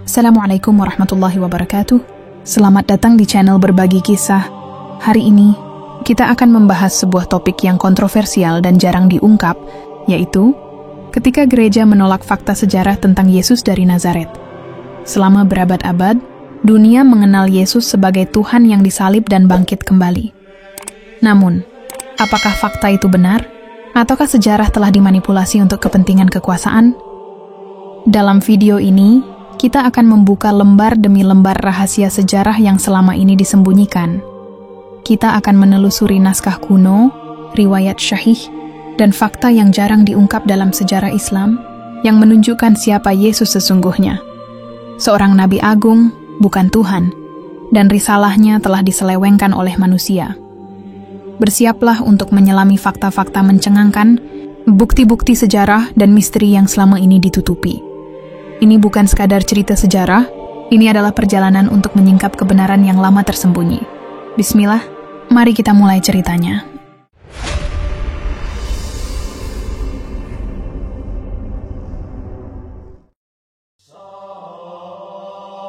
Assalamualaikum warahmatullahi wabarakatuh. Selamat datang di channel Berbagi Kisah. Hari ini, kita akan membahas sebuah topik yang kontroversial dan jarang diungkap, yaitu ketika gereja menolak fakta sejarah tentang Yesus dari Nazaret. Selama berabad-abad, dunia mengenal Yesus sebagai Tuhan yang disalib dan bangkit kembali. Namun, apakah fakta itu benar? Ataukah sejarah telah dimanipulasi untuk kepentingan kekuasaan? Dalam video ini, kita akan membuka lembar demi lembar rahasia sejarah yang selama ini disembunyikan. Kita akan menelusuri naskah kuno, riwayat syahih, dan fakta yang jarang diungkap dalam sejarah Islam yang menunjukkan siapa Yesus sesungguhnya. Seorang nabi agung, bukan Tuhan, dan risalahnya telah diselewengkan oleh manusia. Bersiaplah untuk menyelami fakta-fakta mencengangkan, bukti-bukti sejarah dan misteri yang selama ini ditutupi. Ini bukan sekadar cerita sejarah, ini adalah perjalanan untuk menyingkap kebenaran yang lama tersembunyi. Bismillah, mari kita mulai ceritanya.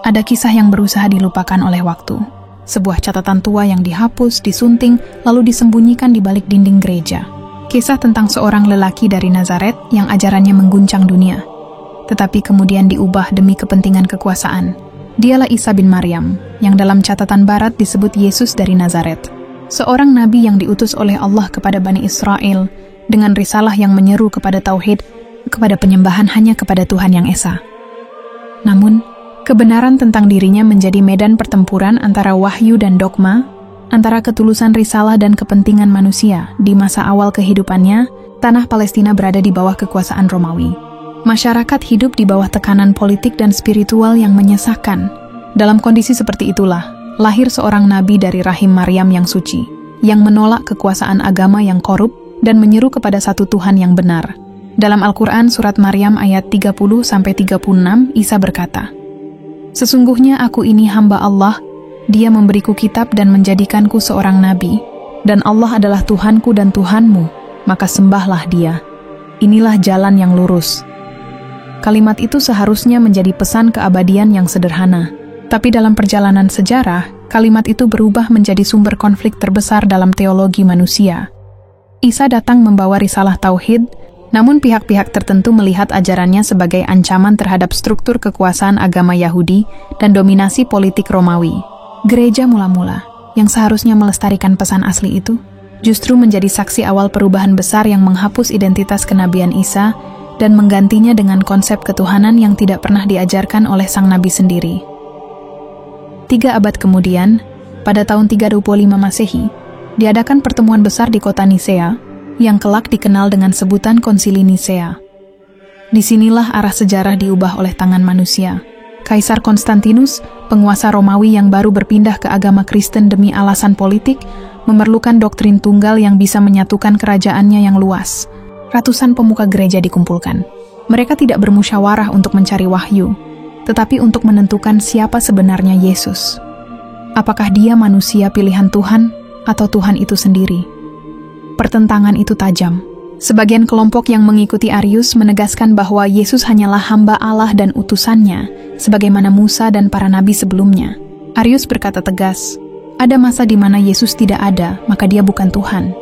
Ada kisah yang berusaha dilupakan oleh waktu. Sebuah catatan tua yang dihapus, disunting, lalu disembunyikan di balik dinding gereja. Kisah tentang seorang lelaki dari Nazaret yang ajarannya mengguncang dunia, tetapi kemudian diubah demi kepentingan kekuasaan. Dialah Isa bin Maryam, yang dalam catatan barat disebut Yesus dari Nazaret. Seorang nabi yang diutus oleh Allah kepada Bani Israel, dengan risalah yang menyeru kepada tauhid, kepada penyembahan hanya kepada Tuhan yang Esa. Namun, kebenaran tentang dirinya menjadi medan pertempuran antara wahyu dan dogma, antara ketulusan risalah dan kepentingan manusia. Di masa awal kehidupannya, tanah Palestina berada di bawah kekuasaan Romawi. Masyarakat hidup di bawah tekanan politik dan spiritual yang menyesakkan. Dalam kondisi seperti itulah, lahir seorang nabi dari rahim Maryam yang suci, yang menolak kekuasaan agama yang korup dan menyeru kepada satu Tuhan yang benar. Dalam Al-Quran surat Maryam ayat 30-36, Isa berkata, "Sesungguhnya aku ini hamba Allah, Dia memberiku kitab dan menjadikanku seorang nabi, dan Allah adalah Tuhanku dan Tuhanmu, maka sembahlah Dia. Inilah jalan yang lurus." Kalimat itu seharusnya menjadi pesan keabadian yang sederhana. Tapi dalam perjalanan sejarah, kalimat itu berubah menjadi sumber konflik terbesar dalam teologi manusia. Isa datang membawa risalah tauhid, namun pihak-pihak tertentu melihat ajarannya sebagai ancaman terhadap struktur kekuasaan agama Yahudi dan dominasi politik Romawi. Gereja mula-mula, yang seharusnya melestarikan pesan asli itu, justru menjadi saksi awal perubahan besar yang menghapus identitas kenabian Isa dan menggantinya dengan konsep ketuhanan yang tidak pernah diajarkan oleh sang nabi sendiri. 3 abad kemudian, pada tahun 325 Masehi, diadakan pertemuan besar di kota Nisea, yang kelak dikenal dengan sebutan Konsili Nisea. Disinilah arah sejarah diubah oleh tangan manusia. Kaisar Konstantinus, penguasa Romawi yang baru berpindah ke agama Kristen demi alasan politik, memerlukan doktrin tunggal yang bisa menyatukan kerajaannya yang luas. Ratusan pemuka gereja dikumpulkan. Mereka tidak bermusyawarah untuk mencari wahyu, tetapi untuk menentukan siapa sebenarnya Yesus. Apakah Dia manusia pilihan Tuhan atau Tuhan itu sendiri? Pertentangan itu tajam. Sebagian kelompok yang mengikuti Arius menegaskan bahwa Yesus hanyalah hamba Allah dan utusannya, sebagaimana Musa dan para nabi sebelumnya. Arius berkata tegas, ada masa di mana Yesus tidak ada, maka Dia bukan Tuhan.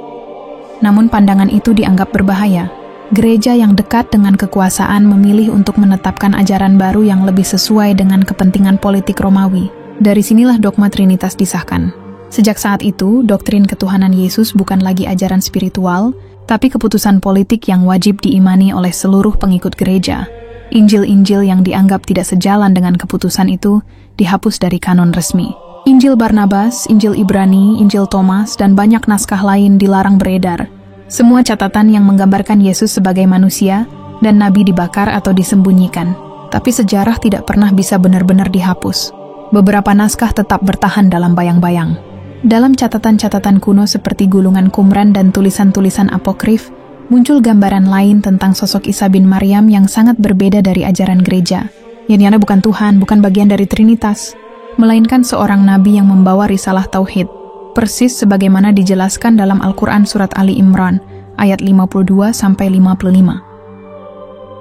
Namun pandangan itu dianggap berbahaya. Gereja yang dekat dengan kekuasaan memilih untuk menetapkan ajaran baru yang lebih sesuai dengan kepentingan politik Romawi. Dari sinilah dogma Trinitas disahkan. Sejak saat itu, doktrin ketuhanan Yesus bukan lagi ajaran spiritual, tapi keputusan politik yang wajib diimani oleh seluruh pengikut gereja. Injil-injil yang dianggap tidak sejalan dengan keputusan itu dihapus dari kanon resmi. Injil Barnabas, Injil Ibrani, Injil Thomas, dan banyak naskah lain dilarang beredar. Semua catatan yang menggambarkan Yesus sebagai manusia dan nabi dibakar atau disembunyikan. Tapi sejarah tidak pernah bisa benar-benar dihapus. Beberapa naskah tetap bertahan dalam bayang-bayang. Dalam catatan-catatan kuno seperti gulungan Qumran dan tulisan-tulisan apokrif, muncul gambaran lain tentang sosok Isa bin Maryam yang sangat berbeda dari ajaran gereja. Yana bukan Tuhan, bukan bagian dari Trinitas, melainkan seorang nabi yang membawa risalah tauhid, persis sebagaimana dijelaskan dalam Al-Quran surat Ali Imran, ayat 52-55.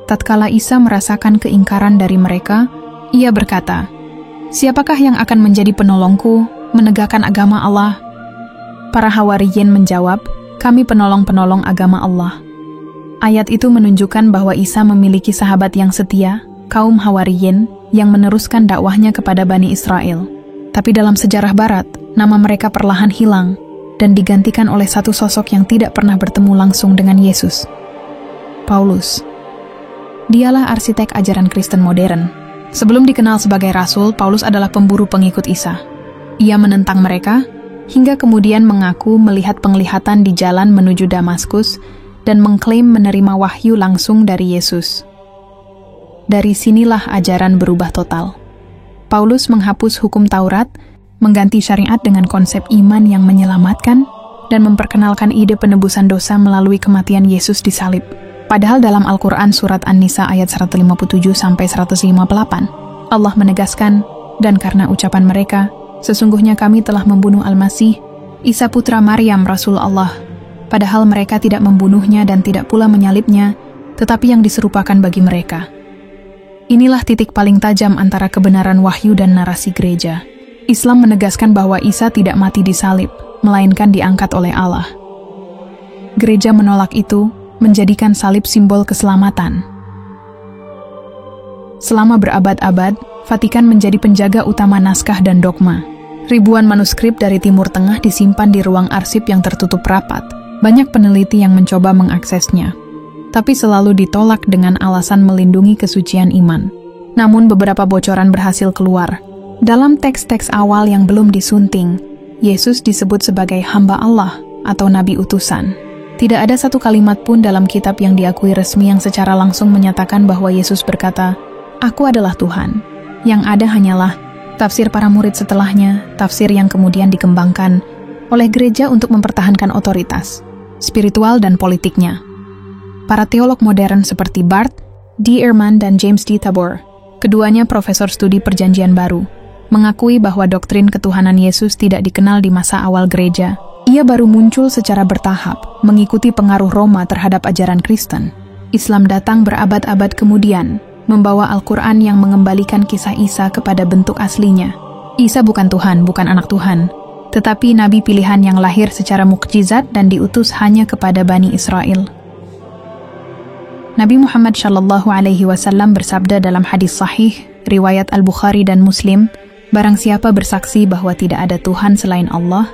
Tatkala Isa merasakan keingkaran dari mereka, Ia berkata, "Siapakah yang akan menjadi penolongku menegakkan agama Allah?" Para Hawariyin menjawab, "Kami penolong-penolong agama Allah." Ayat itu menunjukkan bahwa Isa memiliki sahabat yang setia, kaum Hawariyin, yang meneruskan dakwahnya kepada Bani Israel. Tapi dalam sejarah Barat, nama mereka perlahan hilang dan digantikan oleh satu sosok yang tidak pernah bertemu langsung dengan Yesus. Paulus. Dialah arsitek ajaran Kristen modern. Sebelum dikenal sebagai rasul, Paulus adalah pemburu pengikut Isa. Ia menentang mereka, hingga kemudian mengaku melihat penglihatan di jalan menuju Damaskus dan mengklaim menerima wahyu langsung dari Yesus. Dari sinilah ajaran berubah total. Paulus menghapus hukum Taurat, mengganti syariat dengan konsep iman yang menyelamatkan, dan memperkenalkan ide penebusan dosa melalui kematian Yesus di salib. Padahal dalam Al-Quran surat An-Nisa ayat 157-158, Allah menegaskan, "Dan karena ucapan mereka, sesungguhnya kami telah membunuh Al-Masih, Isa putra Maryam Rasul Allah. Padahal mereka tidak membunuhnya dan tidak pula menyalibnya, tetapi yang diserupakan bagi mereka." Inilah titik paling tajam antara kebenaran wahyu dan narasi gereja. Islam menegaskan bahwa Isa tidak mati di salib, melainkan diangkat oleh Allah. Gereja menolak itu, menjadikan salib simbol keselamatan. Selama berabad-abad, Vatikan menjadi penjaga utama naskah dan dogma. Ribuan manuskrip dari Timur Tengah disimpan di ruang arsip yang tertutup rapat. Banyak peneliti yang mencoba mengaksesnya, tapi selalu ditolak dengan alasan melindungi kesucian iman. Namun beberapa bocoran berhasil keluar. Dalam teks-teks awal yang belum disunting, Yesus disebut sebagai hamba Allah atau nabi utusan. Tidak ada satu kalimat pun dalam kitab yang diakui resmi yang secara langsung menyatakan bahwa Yesus berkata, "Aku adalah Tuhan." Yang ada hanyalah tafsir para murid setelahnya, tafsir yang kemudian dikembangkan oleh gereja untuk mempertahankan otoritas spiritual dan politiknya. Para teolog modern seperti Barth, D. Ehrman, dan James D. Tabor, keduanya profesor studi Perjanjian Baru, mengakui bahwa doktrin ketuhanan Yesus tidak dikenal di masa awal gereja. Ia baru muncul secara bertahap, mengikuti pengaruh Roma terhadap ajaran Kristen. Islam datang berabad-abad kemudian, membawa Al-Quran yang mengembalikan kisah Isa kepada bentuk aslinya. Isa bukan Tuhan, bukan anak Tuhan, tetapi nabi pilihan yang lahir secara mukjizat dan diutus hanya kepada Bani Israel. Nabi Muhammad SAW bersabda dalam hadis sahih, riwayat Al-Bukhari dan Muslim, "Barang siapa bersaksi bahwa tidak ada Tuhan selain Allah,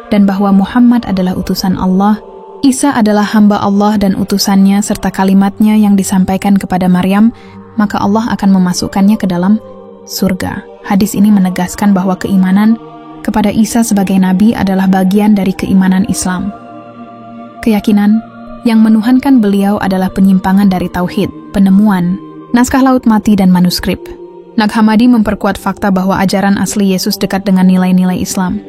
dan bahwa Muhammad adalah utusan Allah, Isa adalah hamba Allah dan utusannya serta kalimatnya yang disampaikan kepada Maryam, maka Allah akan memasukkannya ke dalam surga." Hadis ini menegaskan bahwa keimanan kepada Isa sebagai nabi adalah bagian dari keimanan Islam. Keyakinan yang menuhankan beliau adalah penyimpangan dari tauhid, penemuan, naskah laut mati dan manuskrip. Nag Hammadi memperkuat fakta bahwa ajaran asli Yesus dekat dengan nilai-nilai Islam.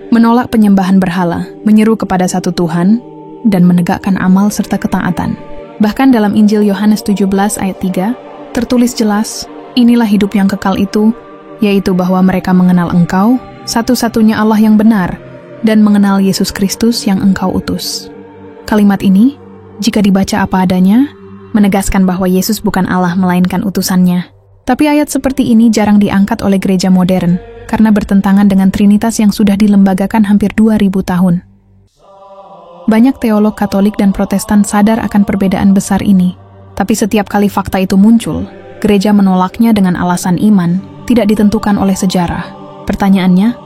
Menolak penyembahan berhala, menyeru kepada satu Tuhan, dan menegakkan amal serta ketaatan. Bahkan dalam Injil Yohanes 17 ayat 3, tertulis jelas, "Inilah hidup yang kekal itu, yaitu bahwa mereka mengenal Engkau, satu-satunya Allah yang benar, dan mengenal Yesus Kristus yang Engkau utus." Kalimat ini, jika dibaca apa adanya, menegaskan bahwa Yesus bukan Allah melainkan utusannya. Tapi ayat seperti ini jarang diangkat oleh gereja modern, karena bertentangan dengan Trinitas yang sudah dilembagakan hampir 2000 tahun. Banyak teolog Katolik dan Protestan sadar akan perbedaan besar ini, tapi setiap kali fakta itu muncul, gereja menolaknya dengan alasan iman, tidak ditentukan oleh sejarah. Pertanyaannya,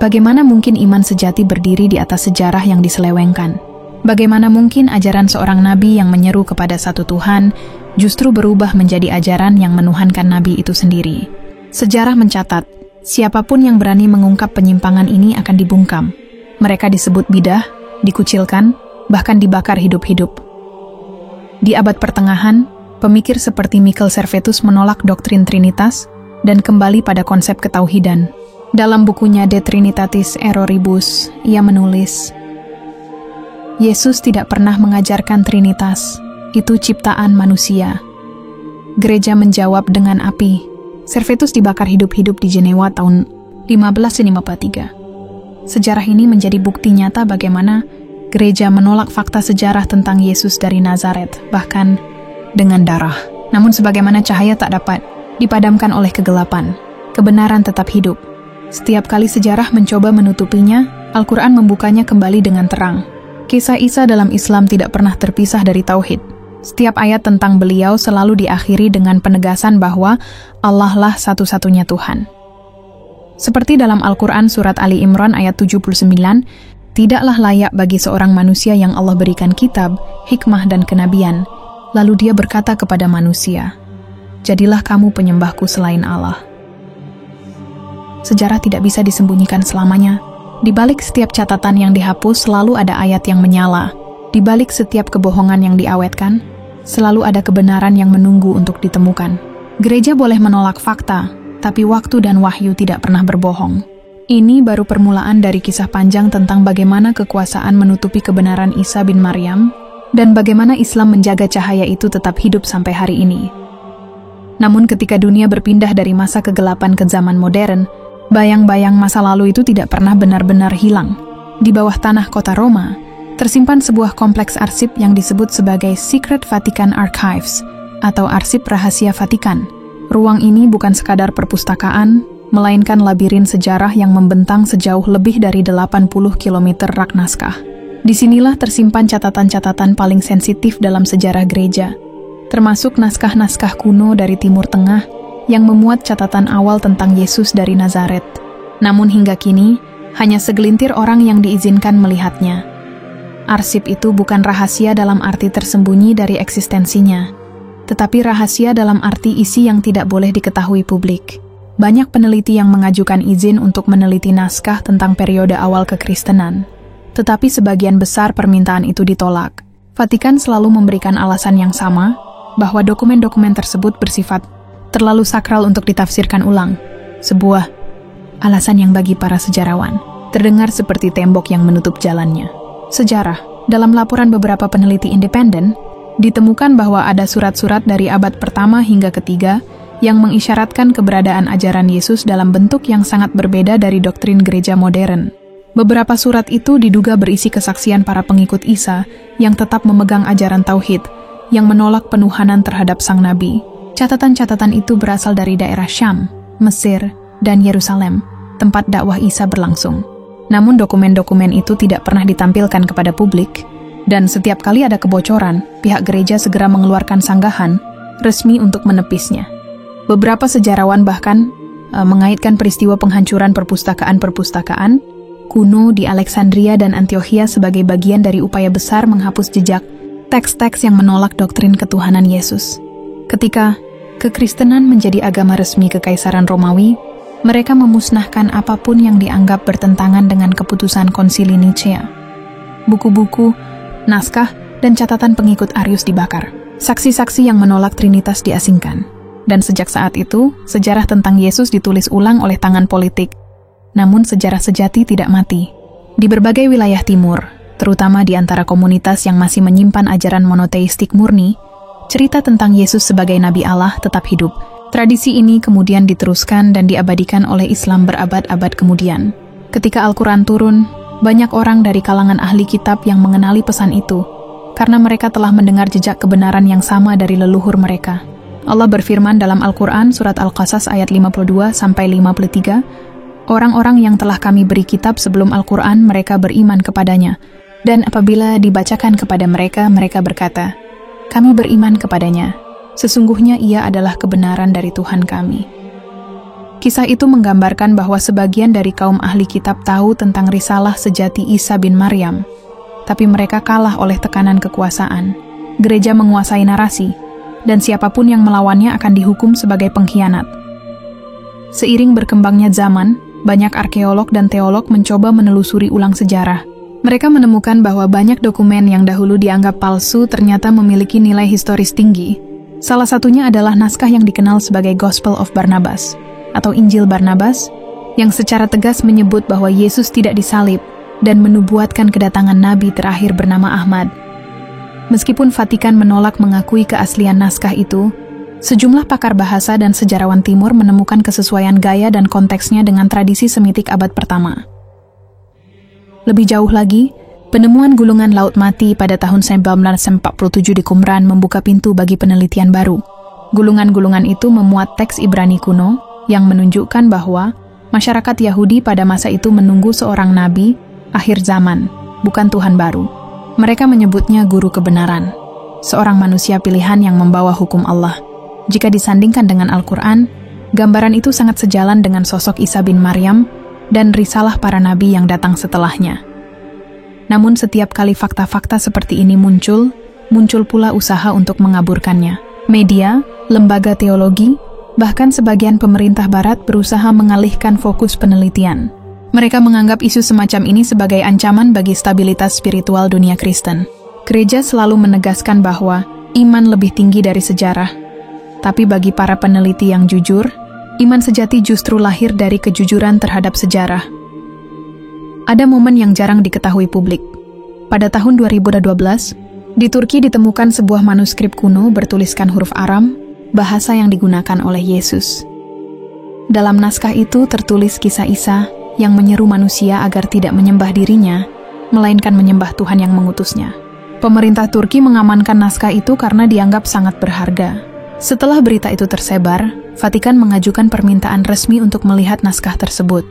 bagaimana mungkin iman sejati berdiri di atas sejarah yang diselewengkan? Bagaimana mungkin ajaran seorang nabi yang menyeru kepada satu Tuhan justru berubah menjadi ajaran yang menuhankan nabi itu sendiri? Sejarah mencatat, siapapun yang berani mengungkap penyimpangan ini akan dibungkam. Mereka disebut bidah, dikucilkan, bahkan dibakar hidup-hidup. Di abad pertengahan, pemikir seperti Michael Servetus menolak doktrin Trinitas dan kembali pada konsep ketauhidan. Dalam bukunya De Trinitatis Erroribus, ia menulis, "Yesus tidak pernah mengajarkan Trinitas, itu ciptaan manusia." Gereja menjawab dengan api. Servetus dibakar hidup-hidup di Jenewa tahun 1553. Sejarah ini menjadi bukti nyata bagaimana gereja menolak fakta sejarah tentang Yesus dari Nazaret, bahkan dengan darah. Namun sebagaimana cahaya tak dapat dipadamkan oleh kegelapan. Kebenaran tetap hidup. Setiap kali sejarah mencoba menutupinya, Al-Quran membukanya kembali dengan terang. Kisah Isa dalam Islam tidak pernah terpisah dari tauhid. Setiap ayat tentang beliau selalu diakhiri dengan penegasan bahwa Allah lah satu-satunya Tuhan. Seperti dalam Al-Quran surat Ali Imran ayat 79, tidaklah layak bagi seorang manusia yang Allah berikan kitab, hikmah dan kenabian. Lalu dia berkata kepada manusia, "Jadilah kamu penyembahku selain Allah." Sejarah tidak bisa disembunyikan selamanya. Di balik setiap catatan yang dihapus selalu ada ayat yang menyala. Di balik setiap kebohongan yang diawetkan, selalu ada kebenaran yang menunggu untuk ditemukan. Gereja boleh menolak fakta, tapi waktu dan wahyu tidak pernah berbohong. Ini baru permulaan dari kisah panjang tentang bagaimana kekuasaan menutupi kebenaran Isa bin Maryam, dan bagaimana Islam menjaga cahaya itu tetap hidup sampai hari ini. Namun ketika dunia berpindah dari masa kegelapan ke zaman modern, bayang-bayang masa lalu itu tidak pernah benar-benar hilang. Di bawah tanah kota Roma, tersimpan sebuah kompleks arsip yang disebut sebagai Secret Vatican Archives, atau arsip rahasia Vatikan. Ruang ini bukan sekadar perpustakaan, melainkan labirin sejarah yang membentang sejauh lebih dari 80 km rak naskah. Disinilah tersimpan catatan-catatan paling sensitif dalam sejarah gereja, termasuk naskah-naskah kuno dari Timur Tengah yang memuat catatan awal tentang Yesus dari Nazaret. Namun hingga kini, hanya segelintir orang yang diizinkan melihatnya. Arsip itu bukan rahasia dalam arti tersembunyi dari eksistensinya, tetapi rahasia dalam arti isi yang tidak boleh diketahui publik. Banyak peneliti yang mengajukan izin untuk meneliti naskah tentang periode awal kekristenan, tetapi sebagian besar permintaan itu ditolak. Vatikan selalu memberikan alasan yang sama, bahwa dokumen-dokumen tersebut bersifat terlalu sakral untuk ditafsirkan ulang. Sebuah alasan yang bagi para sejarawan terdengar seperti tembok yang menutup jalannya. Sejarah, dalam laporan beberapa peneliti independen, ditemukan bahwa ada surat-surat dari abad pertama hingga ketiga yang mengisyaratkan keberadaan ajaran Yesus dalam bentuk yang sangat berbeda dari doktrin gereja modern. Beberapa surat itu diduga berisi kesaksian para pengikut Isa yang tetap memegang ajaran tauhid, yang menolak penuhanan terhadap sang nabi. Catatan-catatan itu berasal dari daerah Syam, Mesir, dan Yerusalem, tempat dakwah Isa berlangsung. Namun dokumen-dokumen itu tidak pernah ditampilkan kepada publik, dan setiap kali ada kebocoran, pihak gereja segera mengeluarkan sanggahan resmi untuk menepisnya. Beberapa sejarawan bahkan mengaitkan peristiwa penghancuran perpustakaan-perpustakaan kuno di Alexandria dan Antiochia sebagai bagian dari upaya besar menghapus jejak teks-teks yang menolak doktrin ketuhanan Yesus. Ketika kekristenan menjadi agama resmi Kekaisaran Romawi, mereka memusnahkan apapun yang dianggap bertentangan dengan keputusan Konsili Nicea. Buku-buku, naskah, dan catatan pengikut Arius dibakar. Saksi-saksi yang menolak Trinitas diasingkan. Dan sejak saat itu, sejarah tentang Yesus ditulis ulang oleh tangan politik. Namun sejarah sejati tidak mati. Di berbagai wilayah timur, terutama di antara komunitas yang masih menyimpan ajaran monoteistik murni, cerita tentang Yesus sebagai Nabi Allah tetap hidup. Tradisi ini kemudian diteruskan dan diabadikan oleh Islam berabad-abad kemudian. Ketika Al-Quran turun, banyak orang dari kalangan ahli kitab yang mengenali pesan itu, karena mereka telah mendengar jejak kebenaran yang sama dari leluhur mereka. Allah berfirman dalam Al-Quran surat Al-Qasas ayat 52-53, "Orang-orang yang telah kami beri kitab sebelum Al-Quran mereka beriman kepadanya, dan apabila dibacakan kepada mereka, mereka berkata, kami beriman kepadanya. Sesungguhnya ia adalah kebenaran dari Tuhan kami." Kisah itu menggambarkan bahwa sebagian dari kaum ahli kitab tahu tentang risalah sejati Isa bin Maryam, tapi mereka kalah oleh tekanan kekuasaan. Gereja menguasai narasi, dan siapapun yang melawannya akan dihukum sebagai pengkhianat. Seiring berkembangnya zaman, banyak arkeolog dan teolog mencoba menelusuri ulang sejarah. Mereka menemukan bahwa banyak dokumen yang dahulu dianggap palsu ternyata memiliki nilai historis tinggi. Salah satunya adalah naskah yang dikenal sebagai Gospel of Barnabas, atau Injil Barnabas, yang secara tegas menyebut bahwa Yesus tidak disalib dan menubuatkan kedatangan Nabi terakhir bernama Ahmad. Meskipun Vatikan menolak mengakui keaslian naskah itu, sejumlah pakar bahasa dan sejarawan timur menemukan kesesuaian gaya dan konteksnya dengan tradisi Semitik abad pertama. Lebih jauh lagi, penemuan gulungan Laut Mati pada tahun 1947 di Qumran membuka pintu bagi penelitian baru. Gulungan-gulungan itu memuat teks Ibrani kuno yang menunjukkan bahwa masyarakat Yahudi pada masa itu menunggu seorang nabi akhir zaman, bukan Tuhan baru. Mereka menyebutnya guru kebenaran, seorang manusia pilihan yang membawa hukum Allah. Jika disandingkan dengan Al-Quran, gambaran itu sangat sejalan dengan sosok Isa bin Maryam dan risalah para nabi yang datang setelahnya. Namun setiap kali fakta-fakta seperti ini muncul pula usaha untuk mengaburkannya. Media, lembaga teologi, bahkan sebagian pemerintah barat berusaha mengalihkan fokus penelitian. Mereka menganggap isu semacam ini sebagai ancaman bagi stabilitas spiritual dunia Kristen. Gereja selalu menegaskan bahwa iman lebih tinggi dari sejarah. Tapi bagi para peneliti yang jujur, iman sejati justru lahir dari kejujuran terhadap sejarah. Ada momen yang jarang diketahui publik. Pada tahun 2012, di Turki ditemukan sebuah manuskrip kuno bertuliskan huruf Aram, bahasa yang digunakan oleh Yesus. Dalam naskah itu tertulis kisah Isa yang menyeru manusia agar tidak menyembah dirinya, melainkan menyembah Tuhan yang mengutusnya. Pemerintah Turki mengamankan naskah itu karena dianggap sangat berharga. Setelah berita itu tersebar, Vatikan mengajukan permintaan resmi untuk melihat naskah tersebut.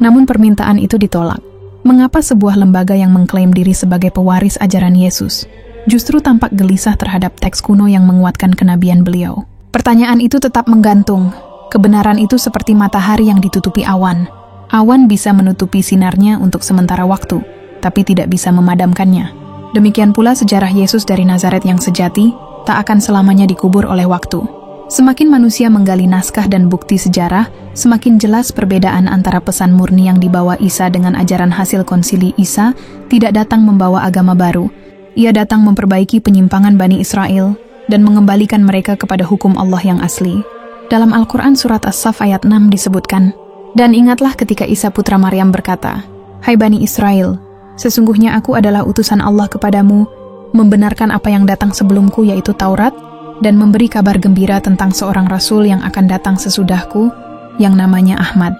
Namun permintaan itu ditolak. Mengapa sebuah lembaga yang mengklaim diri sebagai pewaris ajaran Yesus justru tampak gelisah terhadap teks kuno yang menguatkan kenabian beliau? Pertanyaan itu tetap menggantung. Kebenaran itu seperti matahari yang ditutupi awan. Awan bisa menutupi sinarnya untuk sementara waktu, tapi tidak bisa memadamkannya. Demikian pula sejarah Yesus dari Nazaret yang sejati tak akan selamanya dikubur oleh waktu. Semakin manusia menggali naskah dan bukti sejarah, semakin jelas perbedaan antara pesan murni yang dibawa Isa dengan ajaran hasil konsili. Isa tidak datang membawa agama baru. Ia datang memperbaiki penyimpangan Bani Israel dan mengembalikan mereka kepada hukum Allah yang asli. Dalam Al-Quran surat As-Saff ayat 6 disebutkan, "Dan ingatlah ketika Isa putra Maryam berkata, 'Hai Bani Israel, sesungguhnya aku adalah utusan Allah kepadamu, membenarkan apa yang datang sebelumku yaitu Taurat, dan memberi kabar gembira tentang seorang rasul yang akan datang sesudahku, yang namanya Ahmad.'"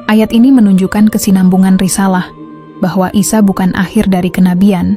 Ayat ini menunjukkan kesinambungan risalah, bahwa Isa bukan akhir dari kenabian,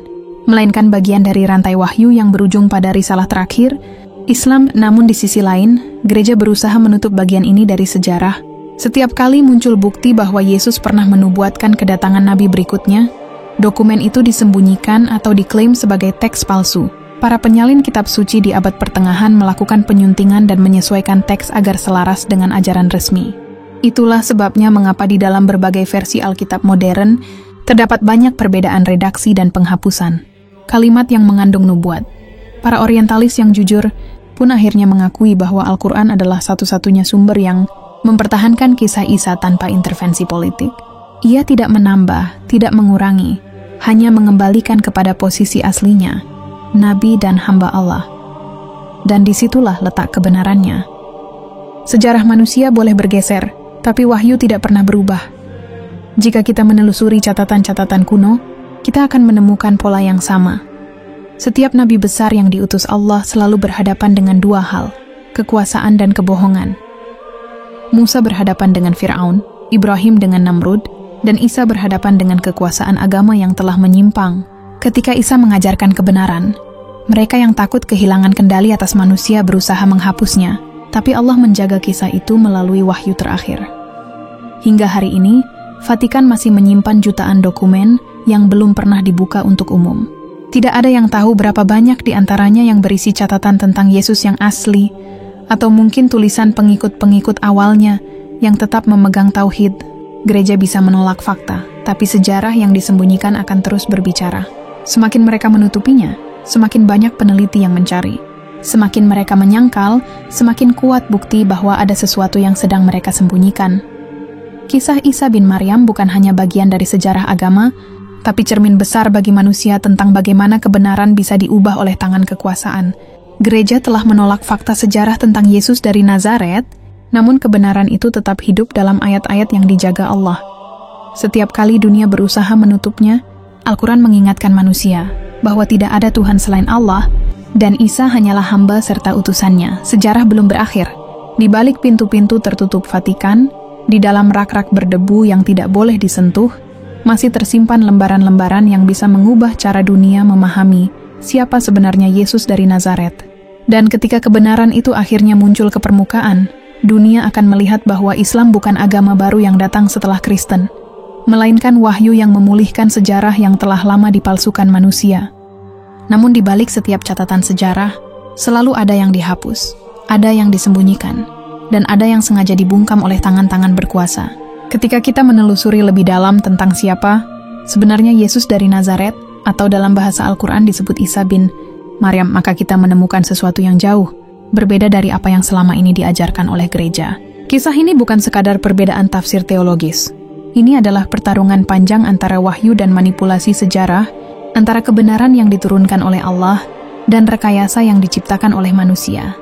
melainkan bagian dari rantai wahyu yang berujung pada risalah terakhir, Islam. Namun di sisi lain, gereja berusaha menutup bagian ini dari sejarah. Setiap kali muncul bukti bahwa Yesus pernah menubuatkan kedatangan nabi berikutnya, dokumen itu disembunyikan atau diklaim sebagai teks palsu. Para penyalin kitab suci di abad pertengahan melakukan penyuntingan dan menyesuaikan teks agar selaras dengan ajaran resmi. Itulah sebabnya mengapa di dalam berbagai versi Alkitab modern, terdapat banyak perbedaan redaksi dan penghapusan kalimat yang mengandung nubuat. Para orientalis yang jujur pun akhirnya mengakui bahwa Al-Quran adalah satu-satunya sumber yang mempertahankan kisah Isa tanpa intervensi politik. Ia tidak menambah, tidak mengurangi, hanya mengembalikan kepada posisi aslinya, Nabi dan hamba Allah. Dan disitulah letak kebenarannya. Sejarah manusia boleh bergeser, tapi wahyu tidak pernah berubah. Jika kita menelusuri catatan-catatan kuno, kita akan menemukan pola yang sama. Setiap nabi besar yang diutus Allah selalu berhadapan dengan dua hal, kekuasaan dan kebohongan. Musa berhadapan dengan Fir'aun, Ibrahim dengan Namrud, dan Isa berhadapan dengan kekuasaan agama yang telah menyimpang. Ketika Isa mengajarkan kebenaran, mereka yang takut kehilangan kendali atas manusia berusaha menghapusnya, tapi Allah menjaga kisah itu melalui wahyu terakhir. Hingga hari ini, Vatikan masih menyimpan jutaan dokumen yang belum pernah dibuka untuk umum. Tidak ada yang tahu berapa banyak di antaranya yang berisi catatan tentang Yesus yang asli, atau mungkin tulisan pengikut-pengikut awalnya yang tetap memegang tauhid. Gereja bisa menolak fakta, tapi sejarah yang disembunyikan akan terus berbicara. Semakin mereka menutupinya, semakin banyak peneliti yang mencari. Semakin mereka menyangkal, semakin kuat bukti bahwa ada sesuatu yang sedang mereka sembunyikan. Kisah Isa bin Maryam bukan hanya bagian dari sejarah agama, tapi cermin besar bagi manusia tentang bagaimana kebenaran bisa diubah oleh tangan kekuasaan. Gereja telah menolak fakta sejarah tentang Yesus dari Nazaret, namun kebenaran itu tetap hidup dalam ayat-ayat yang dijaga Allah. Setiap kali dunia berusaha menutupnya, Al-Quran mengingatkan manusia bahwa tidak ada Tuhan selain Allah, dan Isa hanyalah hamba serta utusannya. Sejarah belum berakhir. Di balik pintu-pintu tertutup Vatikan, di dalam rak-rak berdebu yang tidak boleh disentuh, masih tersimpan lembaran-lembaran yang bisa mengubah cara dunia memahami siapa sebenarnya Yesus dari Nazaret. Dan ketika kebenaran itu akhirnya muncul ke permukaan, dunia akan melihat bahwa Islam bukan agama baru yang datang setelah Kristen, melainkan wahyu yang memulihkan sejarah yang telah lama dipalsukan manusia. Namun di balik setiap catatan sejarah, selalu ada yang dihapus, ada yang disembunyikan, dan ada yang sengaja dibungkam oleh tangan-tangan berkuasa. Ketika kita menelusuri lebih dalam tentang siapa sebenarnya Yesus dari Nazaret, atau dalam bahasa Al-Quran disebut Isa bin Maryam, maka kita menemukan sesuatu yang jauh berbeda dari apa yang selama ini diajarkan oleh gereja. Kisah ini bukan sekadar perbedaan tafsir teologis. Ini adalah pertarungan panjang antara wahyu dan manipulasi sejarah, antara kebenaran yang diturunkan oleh Allah dan rekayasa yang diciptakan oleh manusia.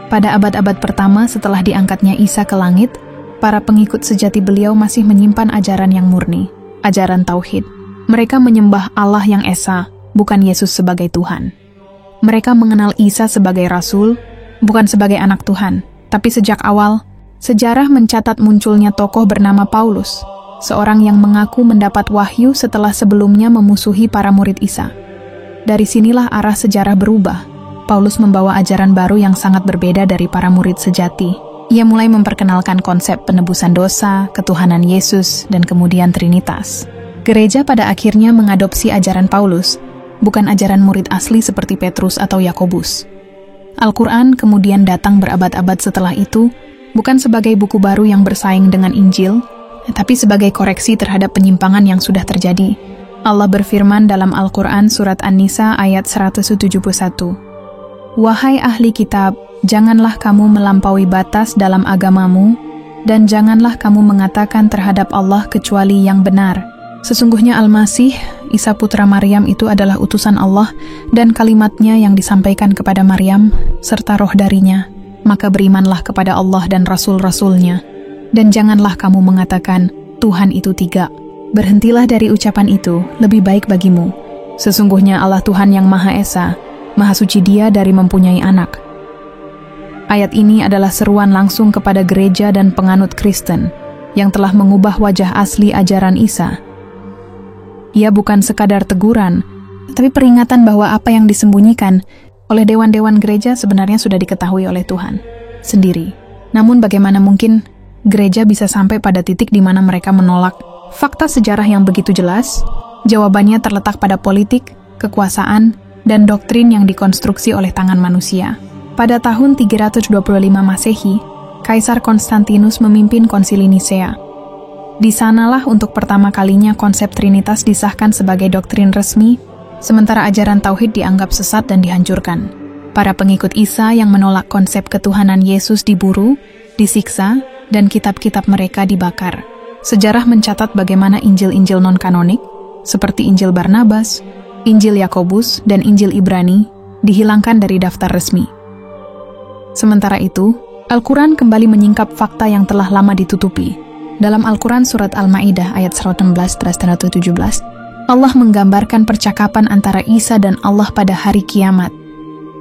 Pada abad-abad pertama setelah diangkatnya Isa ke langit, para pengikut sejati beliau masih menyimpan ajaran yang murni, ajaran tauhid. Mereka menyembah Allah yang Esa, bukan Yesus sebagai Tuhan. Mereka mengenal Isa sebagai Rasul, bukan sebagai anak Tuhan. Tapi sejak awal, sejarah mencatat munculnya tokoh bernama Paulus, seorang yang mengaku mendapat wahyu setelah sebelumnya memusuhi para murid Isa. Dari sinilah arah sejarah berubah. Paulus membawa ajaran baru yang sangat berbeda dari para murid sejati. Ia mulai memperkenalkan konsep penebusan dosa, ketuhanan Yesus, dan kemudian Trinitas. Gereja pada akhirnya mengadopsi ajaran Paulus, bukan ajaran murid asli seperti Petrus atau Yakobus. Al-Quran kemudian datang berabad-abad setelah itu, bukan sebagai buku baru yang bersaing dengan Injil, tapi sebagai koreksi terhadap penyimpangan yang sudah terjadi. Allah berfirman dalam Al-Quran surat An-Nisa ayat 171, "Wahai ahli kitab, janganlah kamu melampaui batas dalam agamamu, dan janganlah kamu mengatakan terhadap Allah kecuali yang benar. Sesungguhnya Al-Masih, Isa putra Maryam itu adalah utusan Allah dan kalimatnya yang disampaikan kepada Maryam, serta roh darinya. Maka berimanlah kepada Allah dan Rasul-Rasulnya. Dan janganlah kamu mengatakan, Tuhan itu tiga. Berhentilah dari ucapan itu, lebih baik bagimu. Sesungguhnya Allah Tuhan yang Maha Esa, Maha Suci Dia dari mempunyai anak." Ayat ini adalah seruan langsung kepada gereja dan penganut Kristen yang telah mengubah wajah asli ajaran Isa. Ia bukan sekadar teguran, tapi peringatan bahwa apa yang disembunyikan oleh dewan-dewan gereja sebenarnya sudah diketahui oleh Tuhan sendiri. Namun bagaimana mungkin gereja bisa sampai pada titik di mana mereka menolak fakta sejarah yang begitu jelas? Jawabannya terletak pada politik, kekuasaan, dan doktrin yang dikonstruksi oleh tangan manusia. Pada tahun 325 Masehi, Kaisar Konstantinus memimpin Konsili Nisea. Di sanalah untuk pertama kalinya konsep Trinitas disahkan sebagai doktrin resmi, sementara ajaran Tauhid dianggap sesat dan dihancurkan. Para pengikut Isa yang menolak konsep ketuhanan Yesus diburu, disiksa, dan kitab-kitab mereka dibakar. Sejarah mencatat bagaimana Injil-Injil non-kanonik, seperti Injil Barnabas, Injil Yakobus, dan Injil Ibrani, dihilangkan dari daftar resmi. Sementara itu, Al-Quran kembali menyingkap fakta yang telah lama ditutupi. Dalam Al-Quran surat Al-Ma'idah ayat 116-117, Allah menggambarkan percakapan antara Isa dan Allah pada hari kiamat.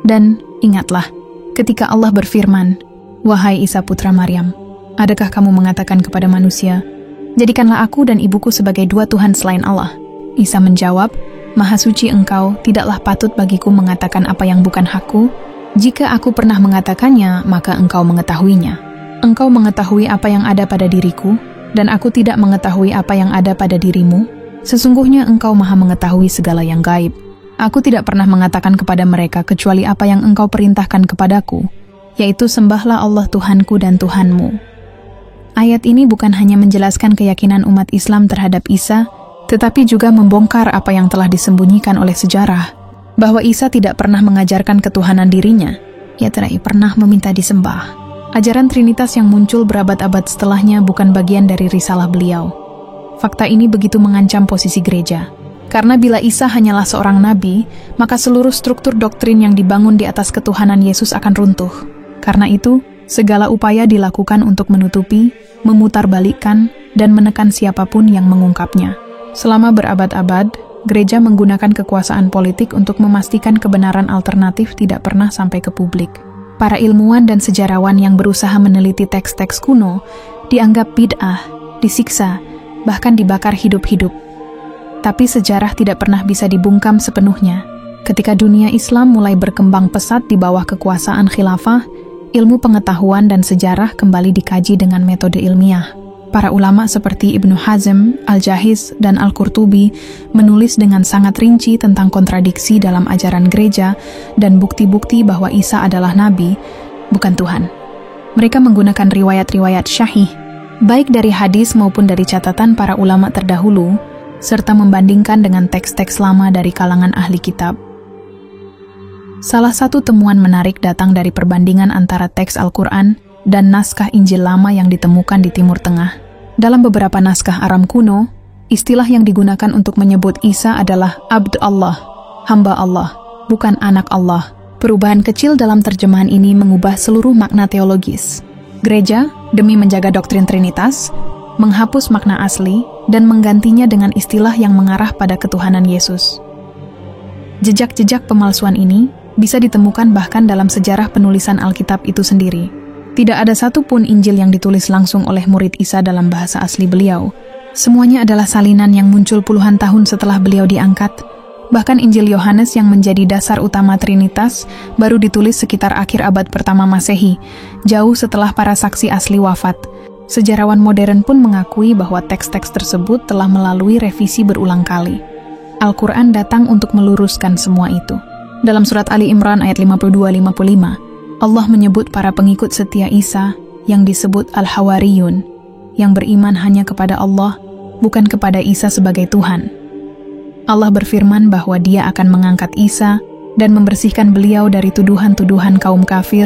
Dan ingatlah, ketika Allah berfirman, "Wahai Isa putra Maryam, adakah kamu mengatakan kepada manusia, jadikanlah aku dan ibuku sebagai dua Tuhan selain Allah?" Isa menjawab, "Maha suci engkau, tidaklah patut bagiku mengatakan apa yang bukan hakku. Jika aku pernah mengatakannya, maka engkau mengetahuinya. Engkau mengetahui apa yang ada pada diriku, dan aku tidak mengetahui apa yang ada pada dirimu. Sesungguhnya engkau maha mengetahui segala yang gaib. Aku tidak pernah mengatakan kepada mereka kecuali apa yang engkau perintahkan kepadaku, yaitu sembahlah Allah Tuhanku dan Tuhanmu." Ayat ini bukan hanya menjelaskan keyakinan umat Islam terhadap Isa, tetapi juga membongkar apa yang telah disembunyikan oleh sejarah, bahwa Isa tidak pernah mengajarkan ketuhanan dirinya. Ia tidak pernah meminta disembah. Ajaran Trinitas yang muncul berabad-abad setelahnya bukan bagian dari risalah beliau. Fakta ini begitu mengancam posisi gereja. Karena bila Isa hanyalah seorang nabi, maka seluruh struktur doktrin yang dibangun di atas ketuhanan Yesus akan runtuh. Karena itu, segala upaya dilakukan untuk menutupi, memutarbalikkan, dan menekan siapapun yang mengungkapnya. Selama berabad-abad, gereja menggunakan kekuasaan politik untuk memastikan kebenaran alternatif tidak pernah sampai ke publik. Para ilmuwan dan sejarawan yang berusaha meneliti teks-teks kuno dianggap bid'ah, disiksa, bahkan dibakar hidup-hidup. Tapi sejarah tidak pernah bisa dibungkam sepenuhnya. Ketika dunia Islam mulai berkembang pesat di bawah kekuasaan khilafah, ilmu pengetahuan dan sejarah kembali dikaji dengan metode ilmiah. Para ulama seperti Ibnu Hazm, Al-Jahiz, dan Al-Qurtubi menulis dengan sangat rinci tentang kontradiksi dalam ajaran gereja dan bukti-bukti bahwa Isa adalah nabi, bukan Tuhan. Mereka menggunakan riwayat-riwayat syahih, baik dari hadis maupun dari catatan para ulama terdahulu, serta membandingkan dengan teks-teks lama dari kalangan ahli kitab. Salah satu temuan menarik datang dari perbandingan antara teks Al-Quran dan naskah Injil lama yang ditemukan di Timur Tengah. Dalam beberapa naskah Aram kuno, istilah yang digunakan untuk menyebut Isa adalah Abd Allah, hamba Allah, bukan anak Allah. Perubahan kecil dalam terjemahan ini mengubah seluruh makna teologis. Gereja, demi menjaga doktrin Trinitas, menghapus makna asli dan menggantinya dengan istilah yang mengarah pada ketuhanan Yesus. Jejak-jejak pemalsuan ini bisa ditemukan bahkan dalam sejarah penulisan Alkitab itu sendiri. Tidak ada satupun Injil yang ditulis langsung oleh murid Isa dalam bahasa asli beliau. Semuanya adalah salinan yang muncul puluhan tahun setelah beliau diangkat. Bahkan Injil Yohanes yang menjadi dasar utama Trinitas baru ditulis sekitar akhir abad pertama Masehi, jauh setelah para saksi asli wafat. Sejarawan modern pun mengakui bahwa teks-teks tersebut telah melalui revisi berulang kali. Al-Quran datang untuk meluruskan semua itu. Dalam surat Ali Imran ayat 52-55, Allah menyebut para pengikut setia Isa yang disebut Al-Hawariyun, yang beriman hanya kepada Allah, bukan kepada Isa sebagai Tuhan. Allah berfirman bahwa Dia akan mengangkat Isa dan membersihkan beliau dari tuduhan-tuduhan kaum kafir,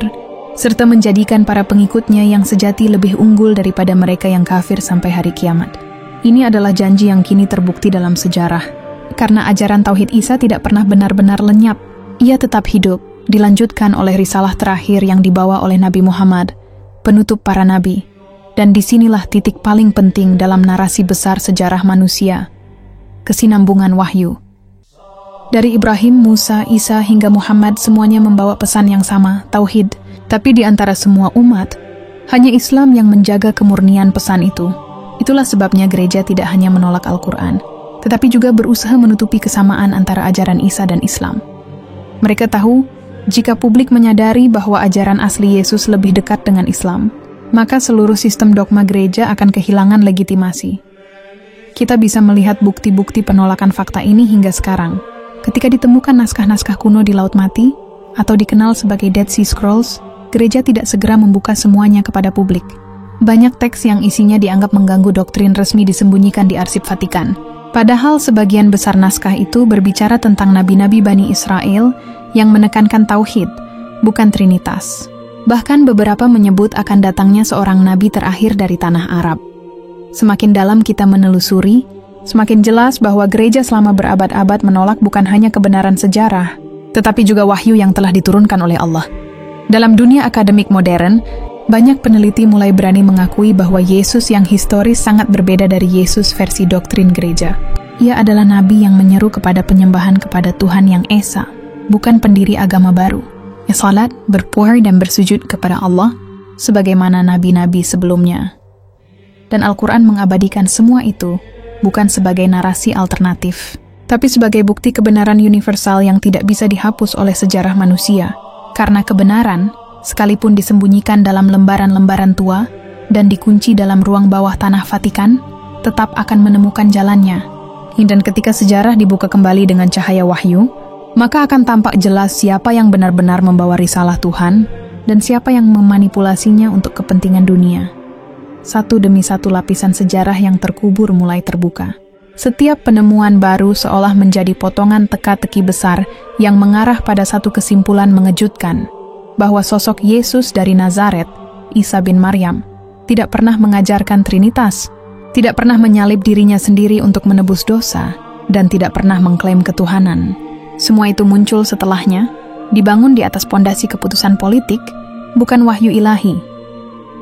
serta menjadikan para pengikutnya yang sejati lebih unggul daripada mereka yang kafir sampai hari kiamat. Ini adalah janji yang kini terbukti dalam sejarah. Karena ajaran Tauhid Isa tidak pernah benar-benar lenyap, ia tetap hidup, dilanjutkan oleh risalah terakhir yang dibawa oleh Nabi Muhammad, penutup para nabi. Dan disinilah titik paling penting dalam narasi besar sejarah manusia, kesinambungan wahyu. Dari Ibrahim, Musa, Isa, hingga Muhammad semuanya membawa pesan yang sama, tauhid. Tapi di antara semua umat, hanya Islam yang menjaga kemurnian pesan itu. Itulah sebabnya gereja tidak hanya menolak Al-Quran, tetapi juga berusaha menutupi kesamaan antara ajaran Isa dan Islam. Mereka tahu, jika publik menyadari bahwa ajaran asli Yesus lebih dekat dengan Islam, maka seluruh sistem dogma gereja akan kehilangan legitimasi. Kita bisa melihat bukti-bukti penolakan fakta ini hingga sekarang. Ketika ditemukan naskah-naskah kuno di Laut Mati, atau dikenal sebagai Dead Sea Scrolls, gereja tidak segera membuka semuanya kepada publik. Banyak teks yang isinya dianggap mengganggu doktrin resmi disembunyikan di arsip Vatikan. Padahal sebagian besar naskah itu berbicara tentang nabi-nabi Bani Israel yang menekankan tauhid, bukan trinitas. Bahkan beberapa menyebut akan datangnya seorang nabi terakhir dari tanah Arab. Semakin dalam kita menelusuri, semakin jelas bahwa gereja selama berabad-abad menolak bukan hanya kebenaran sejarah, tetapi juga wahyu yang telah diturunkan oleh Allah. Dalam dunia akademik modern, banyak peneliti mulai berani mengakui bahwa Yesus yang historis sangat berbeda dari Yesus versi doktrin gereja. Ia adalah nabi yang menyeru kepada penyembahan kepada Tuhan yang Esa, bukan pendiri agama baru, yang salat, berpuasa dan bersujud kepada Allah, sebagaimana nabi-nabi sebelumnya. Dan Al-Quran mengabadikan semua itu, bukan sebagai narasi alternatif, tapi sebagai bukti kebenaran universal yang tidak bisa dihapus oleh sejarah manusia. Karena kebenaran, sekalipun disembunyikan dalam lembaran-lembaran tua dan dikunci dalam ruang bawah tanah Vatikan, tetap akan menemukan jalannya. Dan ketika sejarah dibuka kembali dengan cahaya wahyu, maka akan tampak jelas siapa yang benar-benar membawa risalah Tuhan dan siapa yang memanipulasinya untuk kepentingan dunia. Satu demi satu lapisan sejarah yang terkubur mulai terbuka. Setiap penemuan baru seolah menjadi potongan teka-teki besar yang mengarah pada satu kesimpulan mengejutkan, bahwa sosok Yesus dari Nazaret, Isa bin Maryam, tidak pernah mengajarkan Trinitas, tidak pernah menyalib dirinya sendiri untuk menebus dosa, dan tidak pernah mengklaim ketuhanan. Semua itu muncul setelahnya, dibangun di atas pondasi keputusan politik, bukan wahyu ilahi.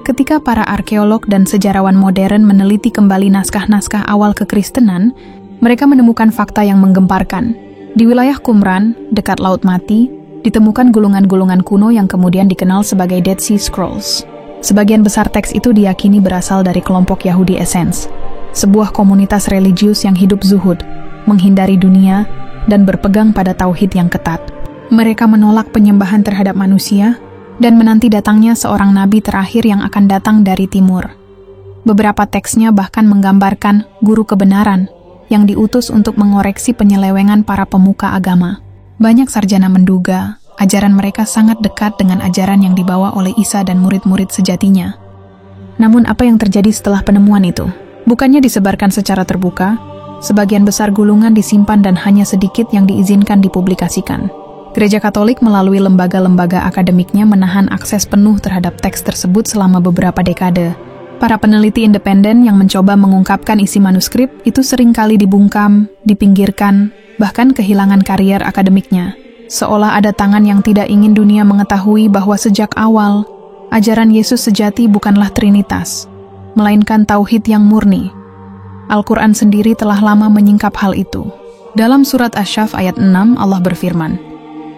Ketika para arkeolog dan sejarawan modern meneliti kembali naskah-naskah awal kekristenan, mereka menemukan fakta yang menggemparkan. Di wilayah Qumran, dekat Laut Mati, ditemukan gulungan-gulungan kuno yang kemudian dikenal sebagai Dead Sea Scrolls. Sebagian besar teks itu diyakini berasal dari kelompok Yahudi Essens, sebuah komunitas religius yang hidup zuhud, menghindari dunia, dan berpegang pada tauhid yang ketat. Mereka menolak penyembahan terhadap manusia dan menanti datangnya seorang nabi terakhir yang akan datang dari timur. Beberapa teksnya bahkan menggambarkan guru kebenaran yang diutus untuk mengoreksi penyelewengan para pemuka agama. Banyak sarjana menduga ajaran mereka sangat dekat dengan ajaran yang dibawa oleh Isa dan murid-murid sejatinya. Namun apa yang terjadi setelah penemuan itu? Bukannya disebarkan secara terbuka, sebagian besar gulungan disimpan dan hanya sedikit yang diizinkan dipublikasikan. Gereja Katolik melalui lembaga-lembaga akademiknya menahan akses penuh terhadap teks tersebut selama beberapa dekade. Para peneliti independen yang mencoba mengungkapkan isi manuskrip itu seringkali dibungkam, dipinggirkan, bahkan kehilangan karier akademiknya. Seolah ada tangan yang tidak ingin dunia mengetahui bahwa sejak awal, ajaran Yesus sejati bukanlah Trinitas, melainkan tauhid yang murni. Al-Quran sendiri telah lama menyingkap hal itu. Dalam surat Asy-Syaff ayat 6, Allah berfirman,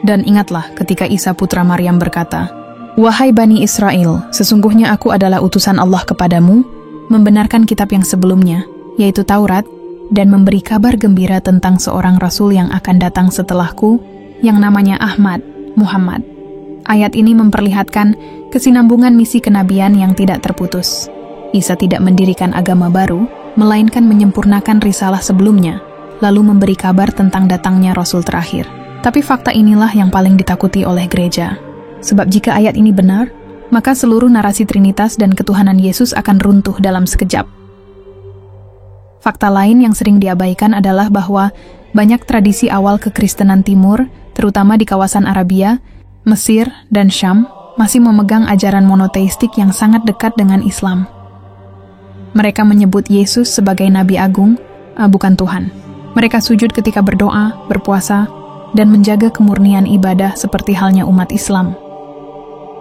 "Dan ingatlah ketika Isa putra Maryam berkata, 'Wahai Bani Israel, sesungguhnya aku adalah utusan Allah kepadamu, membenarkan kitab yang sebelumnya, yaitu Taurat, dan memberi kabar gembira tentang seorang Rasul yang akan datang setelahku, yang namanya Ahmad, Muhammad.'" Ayat ini memperlihatkan kesinambungan misi kenabian yang tidak terputus. Isa tidak mendirikan agama baru, melainkan menyempurnakan risalah sebelumnya, lalu memberi kabar tentang datangnya Rasul terakhir. Tapi fakta inilah yang paling ditakuti oleh gereja. Sebab jika ayat ini benar, maka seluruh narasi Trinitas dan ketuhanan Yesus akan runtuh dalam sekejap. Fakta lain yang sering diabaikan adalah bahwa banyak tradisi awal kekristenan Timur, terutama di kawasan Arabia, Mesir, dan Syam, masih memegang ajaran monoteistik yang sangat dekat dengan Islam. Mereka menyebut Yesus sebagai Nabi Agung, bukan Tuhan. Mereka sujud ketika berdoa, berpuasa, dan menjaga kemurnian ibadah seperti halnya umat Islam.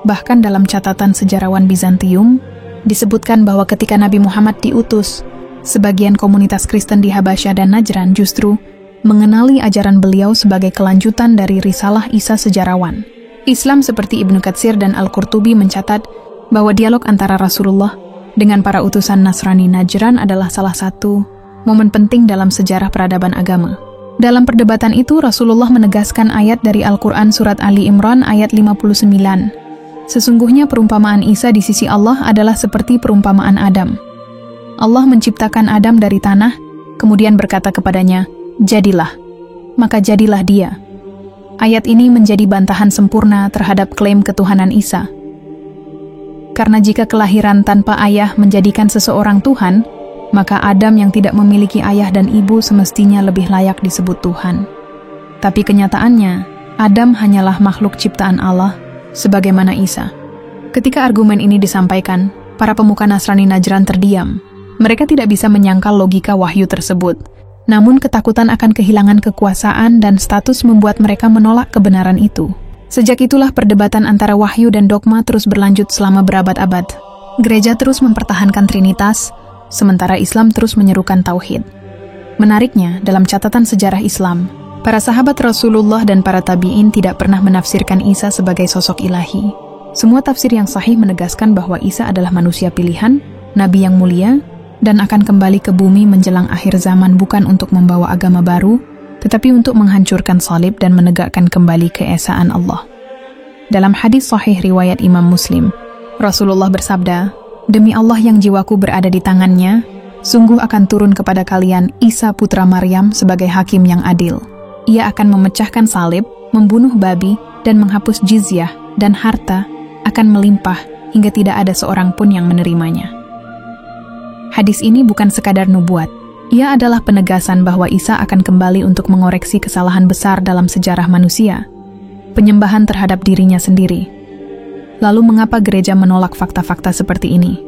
Bahkan dalam catatan sejarawan Bizantium, disebutkan bahwa ketika Nabi Muhammad diutus, sebagian komunitas Kristen di Habasyah dan Najran justru mengenali ajaran beliau sebagai kelanjutan dari risalah Isa sejarawan. Islam seperti Ibnu Katsir dan Al-Qurtubi mencatat bahwa dialog antara Rasulullah dengan para utusan Nasrani Najran adalah salah satu momen penting dalam sejarah peradaban agama. Dalam perdebatan itu, Rasulullah menegaskan ayat dari Al-Quran surat Ali Imran ayat 59. Sesungguhnya perumpamaan Isa di sisi Allah adalah seperti perumpamaan Adam. Allah menciptakan Adam dari tanah, kemudian berkata kepadanya, "Jadilah." Maka jadilah dia. Ayat ini menjadi bantahan sempurna terhadap klaim ketuhanan Isa. Karena jika kelahiran tanpa ayah menjadikan seseorang Tuhan, maka Adam yang tidak memiliki ayah dan ibu semestinya lebih layak disebut Tuhan. Tapi kenyataannya, Adam hanyalah makhluk ciptaan Allah, sebagaimana Isa. Ketika argumen ini disampaikan, para pemuka Nasrani Najran terdiam. Mereka tidak bisa menyangkal logika wahyu tersebut. Namun ketakutan akan kehilangan kekuasaan dan status membuat mereka menolak kebenaran itu. Sejak itulah perdebatan antara wahyu dan dogma terus berlanjut selama berabad-abad. Gereja terus mempertahankan Trinitas, sementara Islam terus menyerukan tauhid. Menariknya, dalam catatan sejarah Islam, para sahabat Rasulullah dan para tabi'in tidak pernah menafsirkan Isa sebagai sosok ilahi. Semua tafsir yang sahih menegaskan bahwa Isa adalah manusia pilihan, nabi yang mulia, dan akan kembali ke bumi menjelang akhir zaman bukan untuk membawa agama baru, tetapi untuk menghancurkan salib dan menegakkan kembali keesaan Allah. Dalam hadis sahih riwayat Imam Muslim, Rasulullah bersabda, "Demi Allah yang jiwaku berada di tangannya, sungguh akan turun kepada kalian Isa putra Maryam sebagai hakim yang adil. Ia akan memecahkan salib, membunuh babi, dan menghapus jizyah, dan harta akan melimpah hingga tidak ada seorang pun yang menerimanya." Hadis ini bukan sekadar nubuat. Ia adalah penegasan bahwa Isa akan kembali untuk mengoreksi kesalahan besar dalam sejarah manusia, penyembahan terhadap dirinya sendiri. Lalu mengapa gereja menolak fakta-fakta seperti ini?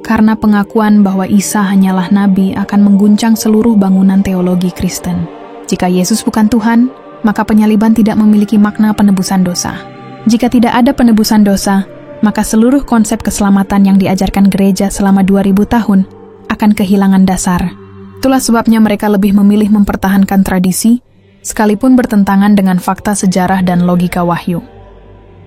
Karena pengakuan bahwa Isa hanyalah nabi akan mengguncang seluruh bangunan teologi Kristen. Jika Yesus bukan Tuhan, maka penyaliban tidak memiliki makna penebusan dosa. Jika tidak ada penebusan dosa, maka seluruh konsep keselamatan yang diajarkan gereja selama 2000 tahun akan kehilangan dasar. Itulah sebabnya mereka lebih memilih mempertahankan tradisi, sekalipun bertentangan dengan fakta sejarah dan logika wahyu.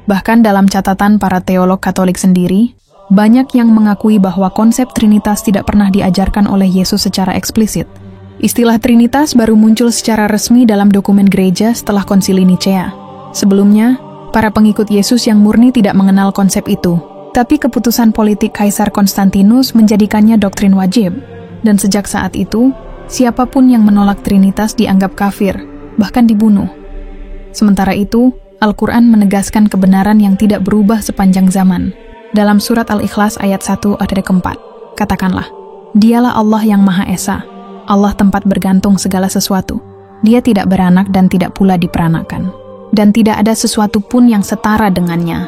Bahkan dalam catatan para teolog Katolik sendiri, banyak yang mengakui bahwa konsep Trinitas tidak pernah diajarkan oleh Yesus secara eksplisit. Istilah Trinitas baru muncul secara resmi dalam dokumen gereja setelah Konsili Nicea. Sebelumnya, para pengikut Yesus yang murni tidak mengenal konsep itu. Tapi keputusan politik Kaisar Konstantinus menjadikannya doktrin wajib. Dan sejak saat itu, siapapun yang menolak Trinitas dianggap kafir, bahkan dibunuh. Sementara itu, Al-Quran menegaskan kebenaran yang tidak berubah sepanjang zaman. Dalam surat Al-Ikhlas ayat 1 ayat keempat, katakanlah, Dialah Allah yang Maha Esa, Allah tempat bergantung segala sesuatu. Dia tidak beranak dan tidak pula diperanakan. Dan tidak ada sesuatu pun yang setara dengannya.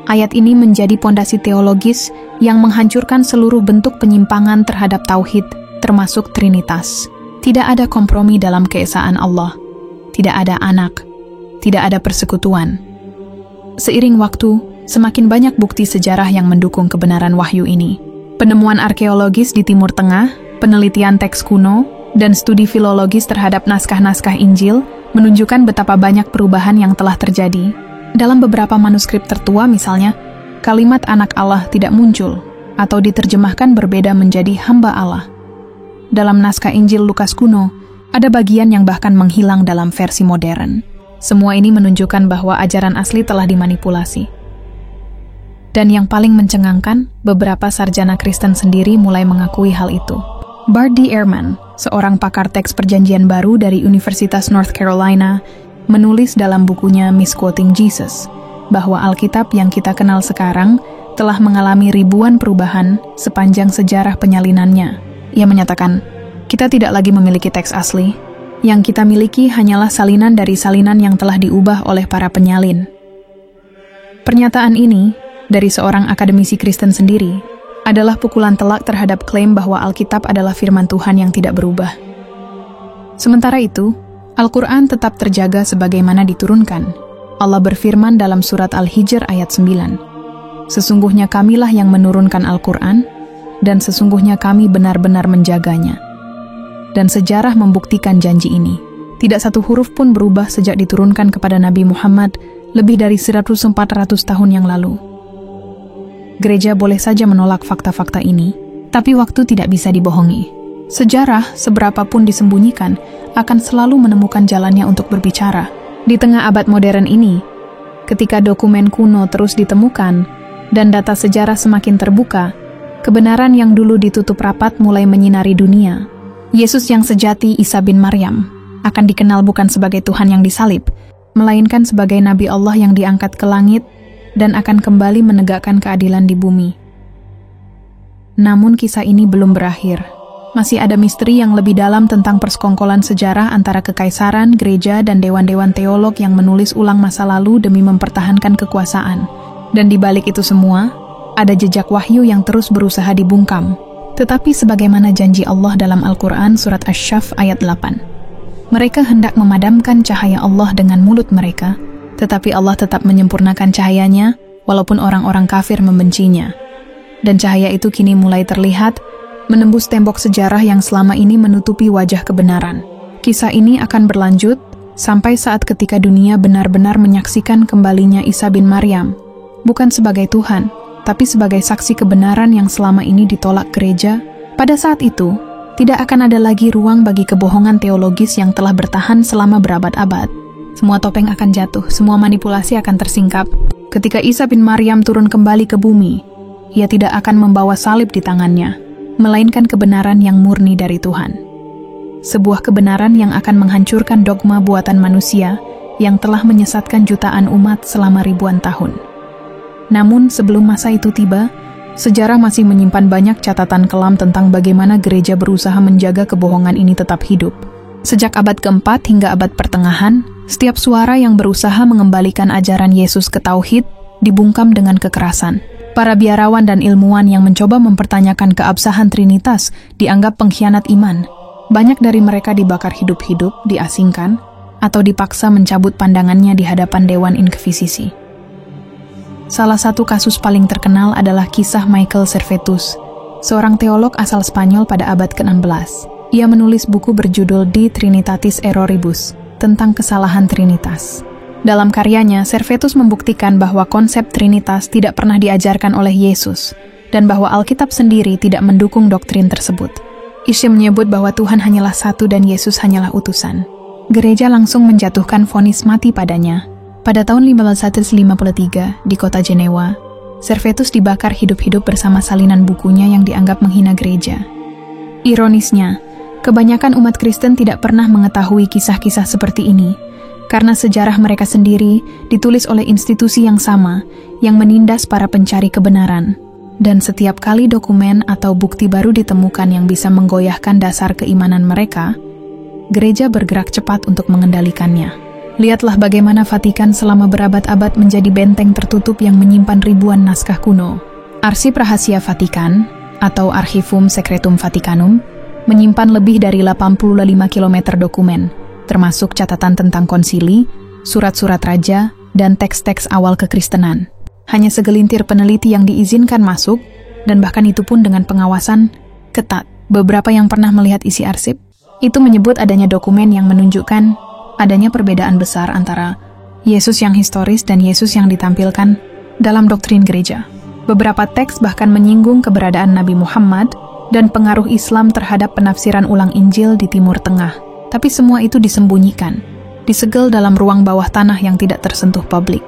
Ayat ini menjadi pondasi teologis yang menghancurkan seluruh bentuk penyimpangan terhadap tauhid, termasuk Trinitas. Tidak ada kompromi dalam keesaan Allah. Tidak ada anak. Tidak ada persekutuan. Seiring waktu, semakin banyak bukti sejarah yang mendukung kebenaran wahyu ini. Penemuan arkeologis di Timur Tengah, penelitian teks kuno, dan studi filologis terhadap naskah-naskah Injil menunjukkan betapa banyak perubahan yang telah terjadi. Dalam beberapa manuskrip tertua misalnya, kalimat anak Allah tidak muncul atau diterjemahkan berbeda menjadi hamba Allah. Dalam naskah Injil Lukas kuno, ada bagian yang bahkan menghilang dalam versi modern. Semua ini menunjukkan bahwa ajaran asli telah dimanipulasi. Dan yang paling mencengangkan, beberapa sarjana Kristen sendiri mulai mengakui hal itu. Bart D. Ehrman, seorang pakar teks Perjanjian Baru dari Universitas North Carolina, menulis dalam bukunya Misquoting Jesus, bahwa Alkitab yang kita kenal sekarang telah mengalami ribuan perubahan sepanjang sejarah penyalinannya. Ia menyatakan, kita tidak lagi memiliki teks asli. Yang kita miliki hanyalah salinan dari salinan yang telah diubah oleh para penyalin. Pernyataan ini, dari seorang akademisi Kristen sendiri, adalah pukulan telak terhadap klaim bahwa Alkitab adalah firman Tuhan yang tidak berubah. Sementara itu, Al-Quran tetap terjaga sebagaimana diturunkan. Allah berfirman dalam surat Al-Hijr ayat 9, Sesungguhnya kamilah yang menurunkan Al-Quran, dan sesungguhnya kami benar-benar menjaganya. Dan sejarah membuktikan janji ini. Tidak satu huruf pun berubah sejak diturunkan kepada Nabi Muhammad lebih dari 1.400 tahun yang lalu. Gereja boleh saja menolak fakta-fakta ini, tapi waktu tidak bisa dibohongi. Sejarah, seberapapun disembunyikan, akan selalu menemukan jalannya untuk berbicara. Di tengah abad modern ini, ketika dokumen kuno terus ditemukan, dan data sejarah semakin terbuka, kebenaran yang dulu ditutup rapat mulai menyinari dunia. Yesus yang sejati, Isa bin Maryam, akan dikenal bukan sebagai Tuhan yang disalib, melainkan sebagai Nabi Allah yang diangkat ke langit, dan akan kembali menegakkan keadilan di bumi. Namun kisah ini belum berakhir. Masih ada misteri yang lebih dalam tentang persekongkolan sejarah antara kekaisaran, gereja, dan dewan-dewan teolog yang menulis ulang masa lalu demi mempertahankan kekuasaan. Dan di balik itu semua, ada jejak wahyu yang terus berusaha dibungkam. Tetapi sebagaimana janji Allah dalam Al-Quran surat Asy-Syaff ayat 8, mereka hendak memadamkan cahaya Allah dengan mulut mereka, tetapi Allah tetap menyempurnakan cahayanya, walaupun orang-orang kafir membencinya. Dan cahaya itu kini mulai terlihat, menembus tembok sejarah yang selama ini menutupi wajah kebenaran. Kisah ini akan berlanjut, sampai saat ketika dunia benar-benar menyaksikan kembalinya Isa bin Maryam, bukan sebagai Tuhan, tapi sebagai saksi kebenaran yang selama ini ditolak gereja. Pada saat itu, tidak akan ada lagi ruang bagi kebohongan teologis yang telah bertahan selama berabad-abad. Semua topeng akan jatuh, semua manipulasi akan tersingkap. Ketika Isa bin Maryam turun kembali ke bumi, ia tidak akan membawa salib di tangannya, melainkan kebenaran yang murni dari Tuhan. Sebuah kebenaran yang akan menghancurkan dogma buatan manusia yang telah menyesatkan jutaan umat selama ribuan tahun. Namun sebelum masa itu tiba, sejarah masih menyimpan banyak catatan kelam tentang bagaimana gereja berusaha menjaga kebohongan ini tetap hidup. Sejak abad keempat hingga abad pertengahan, setiap suara yang berusaha mengembalikan ajaran Yesus ke tauhid dibungkam dengan kekerasan. Para biarawan dan ilmuwan yang mencoba mempertanyakan keabsahan Trinitas dianggap pengkhianat iman. Banyak dari mereka dibakar hidup-hidup, diasingkan, atau dipaksa mencabut pandangannya di hadapan Dewan Inkvisisi. Salah satu kasus paling terkenal adalah kisah Michael Servetus, seorang teolog asal Spanyol pada abad ke-16. Ia menulis buku berjudul De Trinitatis Erroribus, tentang kesalahan Trinitas. Dalam karyanya, Servetus membuktikan bahwa konsep Trinitas tidak pernah diajarkan oleh Yesus, dan bahwa Alkitab sendiri tidak mendukung doktrin tersebut. Isa menyebut bahwa Tuhan hanyalah satu dan Yesus hanyalah utusan. Gereja langsung menjatuhkan vonis mati padanya. Pada tahun 1553 di kota Jenewa, Servetus dibakar hidup-hidup bersama salinan bukunya yang dianggap menghina gereja. Ironisnya, kebanyakan umat Kristen tidak pernah mengetahui kisah-kisah seperti ini, karena sejarah mereka sendiri ditulis oleh institusi yang sama yang menindas para pencari kebenaran. Dan setiap kali dokumen atau bukti baru ditemukan yang bisa menggoyahkan dasar keimanan mereka, gereja bergerak cepat untuk mengendalikannya. Lihatlah bagaimana Vatikan selama berabad-abad menjadi benteng tertutup yang menyimpan ribuan naskah kuno. Arsip Rahasia Vatikan, atau Archivum Secretum Vaticanum, menyimpan lebih dari 85 km dokumen, termasuk catatan tentang konsili, surat-surat raja, dan teks-teks awal kekristenan. Hanya segelintir peneliti yang diizinkan masuk, dan bahkan itu pun dengan pengawasan ketat. Beberapa yang pernah melihat isi arsip, itu menyebut adanya dokumen yang menunjukkan adanya perbedaan besar antara Yesus yang historis dan Yesus yang ditampilkan dalam doktrin gereja. Beberapa teks bahkan menyinggung keberadaan Nabi Muhammad dan pengaruh Islam terhadap penafsiran ulang Injil di Timur Tengah. Tapi semua itu disembunyikan, disegel dalam ruang bawah tanah yang tidak tersentuh publik.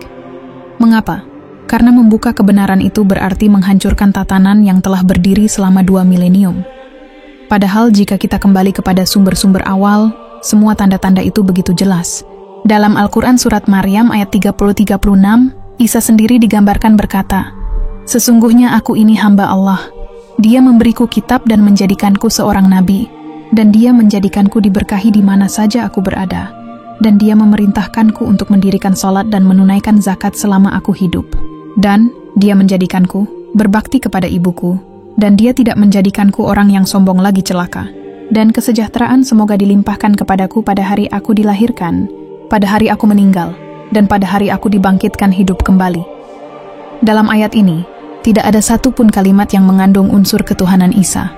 Mengapa? Karena membuka kebenaran itu berarti menghancurkan tatanan yang telah berdiri selama 2 milenium. Padahal jika kita kembali kepada sumber-sumber awal, semua tanda-tanda itu begitu jelas. Dalam Al-Quran surat Maryam ayat 30-36, Isa sendiri digambarkan berkata, "Sesungguhnya aku ini hamba Allah. Dia memberiku kitab dan menjadikanku seorang nabi, dan dia menjadikanku diberkahi di mana saja aku berada, dan dia memerintahkanku untuk mendirikan salat dan menunaikan zakat selama aku hidup. Dan dia menjadikanku berbakti kepada ibuku, dan dia tidak menjadikanku orang yang sombong lagi celaka. Dan kesejahteraan semoga dilimpahkan kepadaku pada hari aku dilahirkan, pada hari aku meninggal, dan pada hari aku dibangkitkan hidup kembali." Dalam ayat ini, tidak ada satupun kalimat yang mengandung unsur ketuhanan Isa.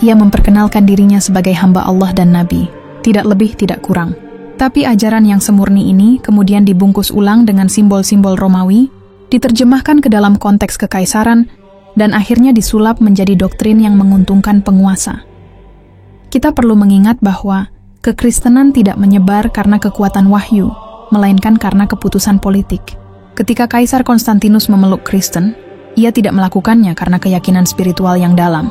Ia memperkenalkan dirinya sebagai hamba Allah dan Nabi, tidak lebih tidak kurang. Tapi ajaran yang semurni ini kemudian dibungkus ulang dengan simbol-simbol Romawi, diterjemahkan ke dalam konteks kekaisaran, dan akhirnya disulap menjadi doktrin yang menguntungkan penguasa. Kita perlu mengingat bahwa kekristenan tidak menyebar karena kekuatan wahyu, melainkan karena keputusan politik. Ketika Kaisar Konstantinus memeluk Kristen, ia tidak melakukannya karena keyakinan spiritual yang dalam,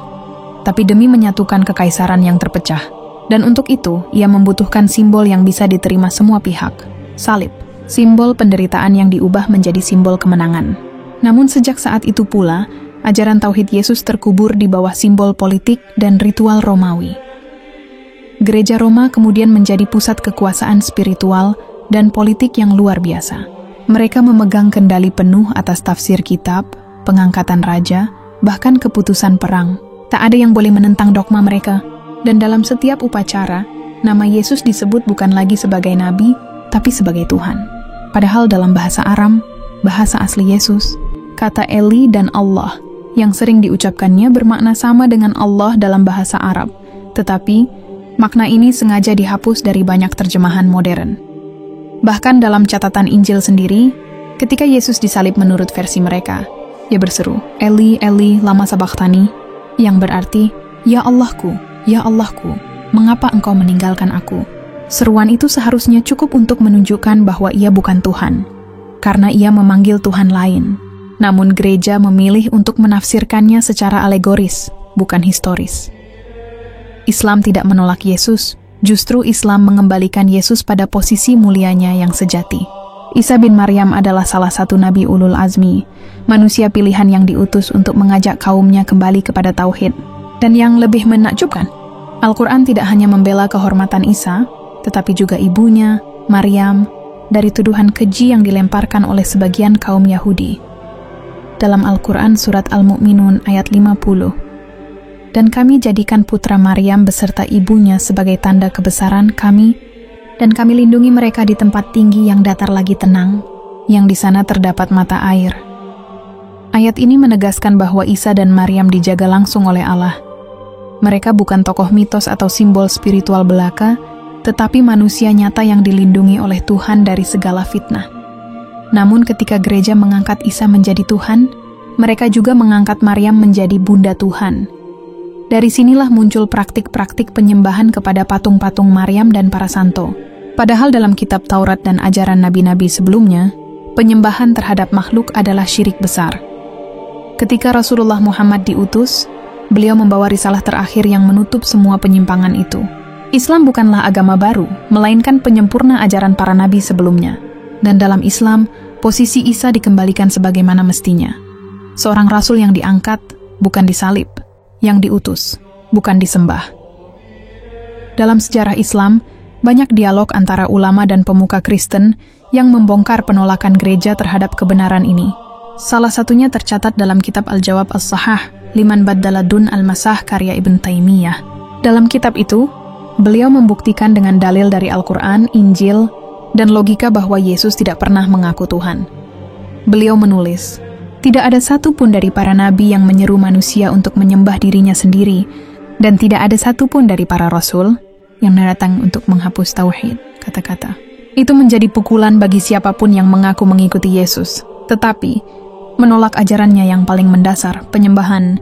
tapi demi menyatukan kekaisaran yang terpecah. Dan untuk itu, ia membutuhkan simbol yang bisa diterima semua pihak, salib. Simbol penderitaan yang diubah menjadi simbol kemenangan. Namun sejak saat itu pula, ajaran Tauhid Yesus terkubur di bawah simbol politik dan ritual Romawi. Gereja Roma kemudian menjadi pusat kekuasaan spiritual dan politik yang luar biasa. Mereka memegang kendali penuh atas tafsir kitab, pengangkatan raja, bahkan keputusan perang. Tak ada yang boleh menentang dogma mereka. Dan dalam setiap upacara, nama Yesus disebut bukan lagi sebagai nabi, tapi sebagai Tuhan. Padahal dalam bahasa Aram, bahasa asli Yesus, kata Eli dan Allah yang sering diucapkannya bermakna sama dengan Allah dalam bahasa Arab. Tetapi, makna ini sengaja dihapus dari banyak terjemahan modern. Bahkan dalam catatan Injil sendiri, ketika Yesus disalib menurut versi mereka, ia berseru, "Eli, Eli, lama sabachthani," yang berarti, "Ya Allahku, ya Allahku, mengapa engkau meninggalkan aku?" Seruan itu seharusnya cukup untuk menunjukkan bahwa ia bukan Tuhan, karena ia memanggil Tuhan lain. Namun gereja memilih untuk menafsirkannya secara alegoris, bukan historis. Islam tidak menolak Yesus, justru Islam mengembalikan Yesus pada posisi mulianya yang sejati. Isa bin Maryam adalah salah satu nabi ulul azmi, manusia pilihan yang diutus untuk mengajak kaumnya kembali kepada tauhid. Dan yang lebih menakjubkan, Al-Quran tidak hanya membela kehormatan Isa, tetapi juga ibunya, Maryam, dari tuduhan keji yang dilemparkan oleh sebagian kaum Yahudi. Dalam Al-Quran surat Al-Mu'minun ayat 50, "Dan kami jadikan putra Maryam beserta ibunya sebagai tanda kebesaran kami, dan kami lindungi mereka di tempat tinggi yang datar lagi tenang, yang di sana terdapat mata air." Ayat ini menegaskan bahwa Isa dan Maryam dijaga langsung oleh Allah. Mereka bukan tokoh mitos atau simbol spiritual belaka, tetapi manusia nyata yang dilindungi oleh Tuhan dari segala fitnah. Namun ketika gereja mengangkat Isa menjadi Tuhan, mereka juga mengangkat Maryam menjadi bunda Tuhan. Dari sinilah muncul praktik-praktik penyembahan kepada patung-patung Maryam dan para santo. Padahal dalam kitab Taurat dan ajaran nabi-nabi sebelumnya, penyembahan terhadap makhluk adalah syirik besar. Ketika Rasulullah Muhammad diutus, beliau membawa risalah terakhir yang menutup semua penyimpangan itu. Islam bukanlah agama baru, melainkan penyempurna ajaran para nabi sebelumnya. Dan dalam Islam, posisi Isa dikembalikan sebagaimana mestinya. Seorang rasul yang diangkat, bukan disalib, yang diutus, bukan disembah. Dalam sejarah Islam, banyak dialog antara ulama dan pemuka Kristen yang membongkar penolakan gereja terhadap kebenaran ini. Salah satunya tercatat dalam kitab Al-Jawab As-Sahah, Liman Baddala Dun Al-Masah karya Ibn Taimiyah. Dalam kitab itu, beliau membuktikan dengan dalil dari Al-Quran, Injil, dan logika bahwa Yesus tidak pernah mengaku Tuhan. Beliau menulis, tidak ada satupun dari para nabi yang menyeru manusia untuk menyembah dirinya sendiri, dan tidak ada satupun dari para rasul yang datang untuk menghapus tauhid, kata-kata. Itu menjadi pukulan bagi siapapun yang mengaku mengikuti Yesus, tetapi menolak ajarannya yang paling mendasar, penyembahan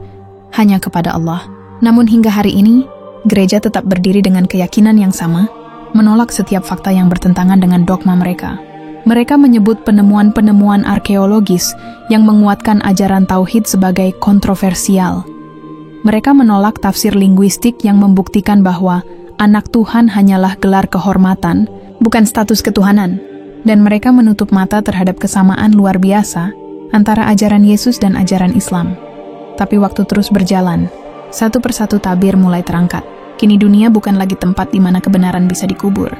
hanya kepada Allah. Namun hingga hari ini, gereja tetap berdiri dengan keyakinan yang sama, menolak setiap fakta yang bertentangan dengan dogma mereka. Mereka menyebut penemuan-penemuan arkeologis yang menguatkan ajaran tauhid sebagai kontroversial. Mereka menolak tafsir linguistik yang membuktikan bahwa anak Tuhan hanyalah gelar kehormatan, bukan status ketuhanan. Dan mereka menutup mata terhadap kesamaan luar biasa antara ajaran Yesus dan ajaran Islam. Tapi waktu terus berjalan, satu persatu tabir mulai terangkat. Kini dunia bukan lagi tempat di mana kebenaran bisa dikubur.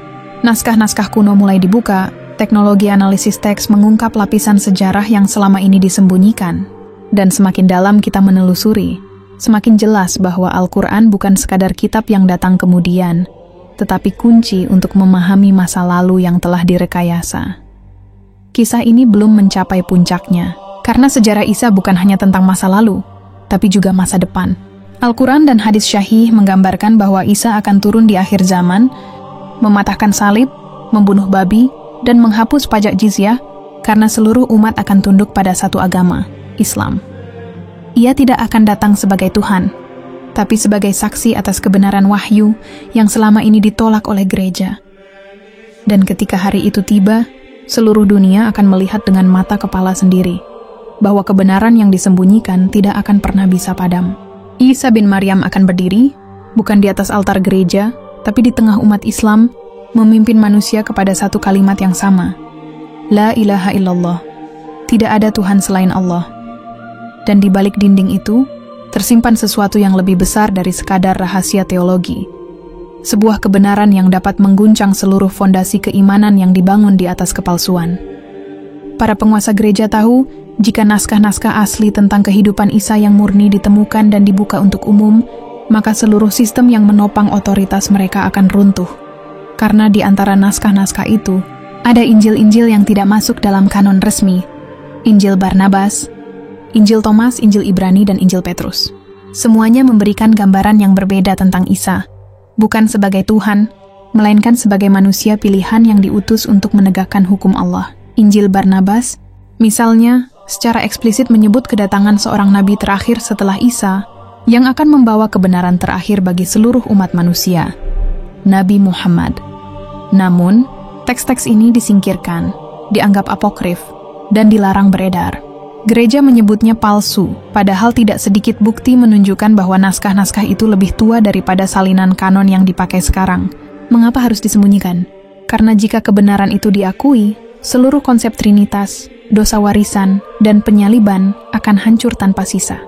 Naskah-naskah kuno mulai dibuka, teknologi analisis teks mengungkap lapisan sejarah yang selama ini disembunyikan. Dan semakin dalam kita menelusuri, semakin jelas bahwa Al-Quran bukan sekadar kitab yang datang kemudian, tetapi kunci untuk memahami masa lalu yang telah direkayasa. Kisah ini belum mencapai puncaknya, karena sejarah Isa bukan hanya tentang masa lalu, tapi juga masa depan. Al-Quran dan hadis syahih menggambarkan bahwa Isa akan turun di akhir zaman, mematahkan salib, membunuh babi, dan menghapus pajak jizyah, karena seluruh umat akan tunduk pada satu agama, Islam. Ia tidak akan datang sebagai Tuhan, tapi sebagai saksi atas kebenaran wahyu yang selama ini ditolak oleh gereja. Dan ketika hari itu tiba, seluruh dunia akan melihat dengan mata kepala sendiri, bahwa kebenaran yang disembunyikan tidak akan pernah bisa padam. Isa bin Maryam akan berdiri, bukan di atas altar gereja, tapi di tengah umat Islam, memimpin manusia kepada satu kalimat yang sama. La ilaha illallah. Tidak ada Tuhan selain Allah. Dan di balik dinding itu, tersimpan sesuatu yang lebih besar dari sekadar rahasia teologi. Sebuah kebenaran yang dapat mengguncang seluruh fondasi keimanan yang dibangun di atas kepalsuan. Para penguasa gereja tahu, jika naskah-naskah asli tentang kehidupan Isa yang murni ditemukan dan dibuka untuk umum, maka seluruh sistem yang menopang otoritas mereka akan runtuh. Karena di antara naskah-naskah itu, ada Injil-Injil yang tidak masuk dalam kanon resmi, Injil Barnabas, Injil Thomas, Injil Ibrani, dan Injil Petrus. Semuanya memberikan gambaran yang berbeda tentang Isa, bukan sebagai Tuhan, melainkan sebagai manusia pilihan yang diutus untuk menegakkan hukum Allah. Injil Barnabas, misalnya, secara eksplisit menyebut kedatangan seorang nabi terakhir setelah Isa yang akan membawa kebenaran terakhir bagi seluruh umat manusia, Nabi Muhammad. Namun, teks-teks ini disingkirkan, dianggap apokrif, dan dilarang beredar. Gereja menyebutnya palsu, padahal tidak sedikit bukti menunjukkan bahwa naskah-naskah itu lebih tua daripada salinan kanon yang dipakai sekarang. Mengapa harus disembunyikan? Karena jika kebenaran itu diakui, seluruh konsep trinitas, dosa warisan, dan penyaliban akan hancur tanpa sisa.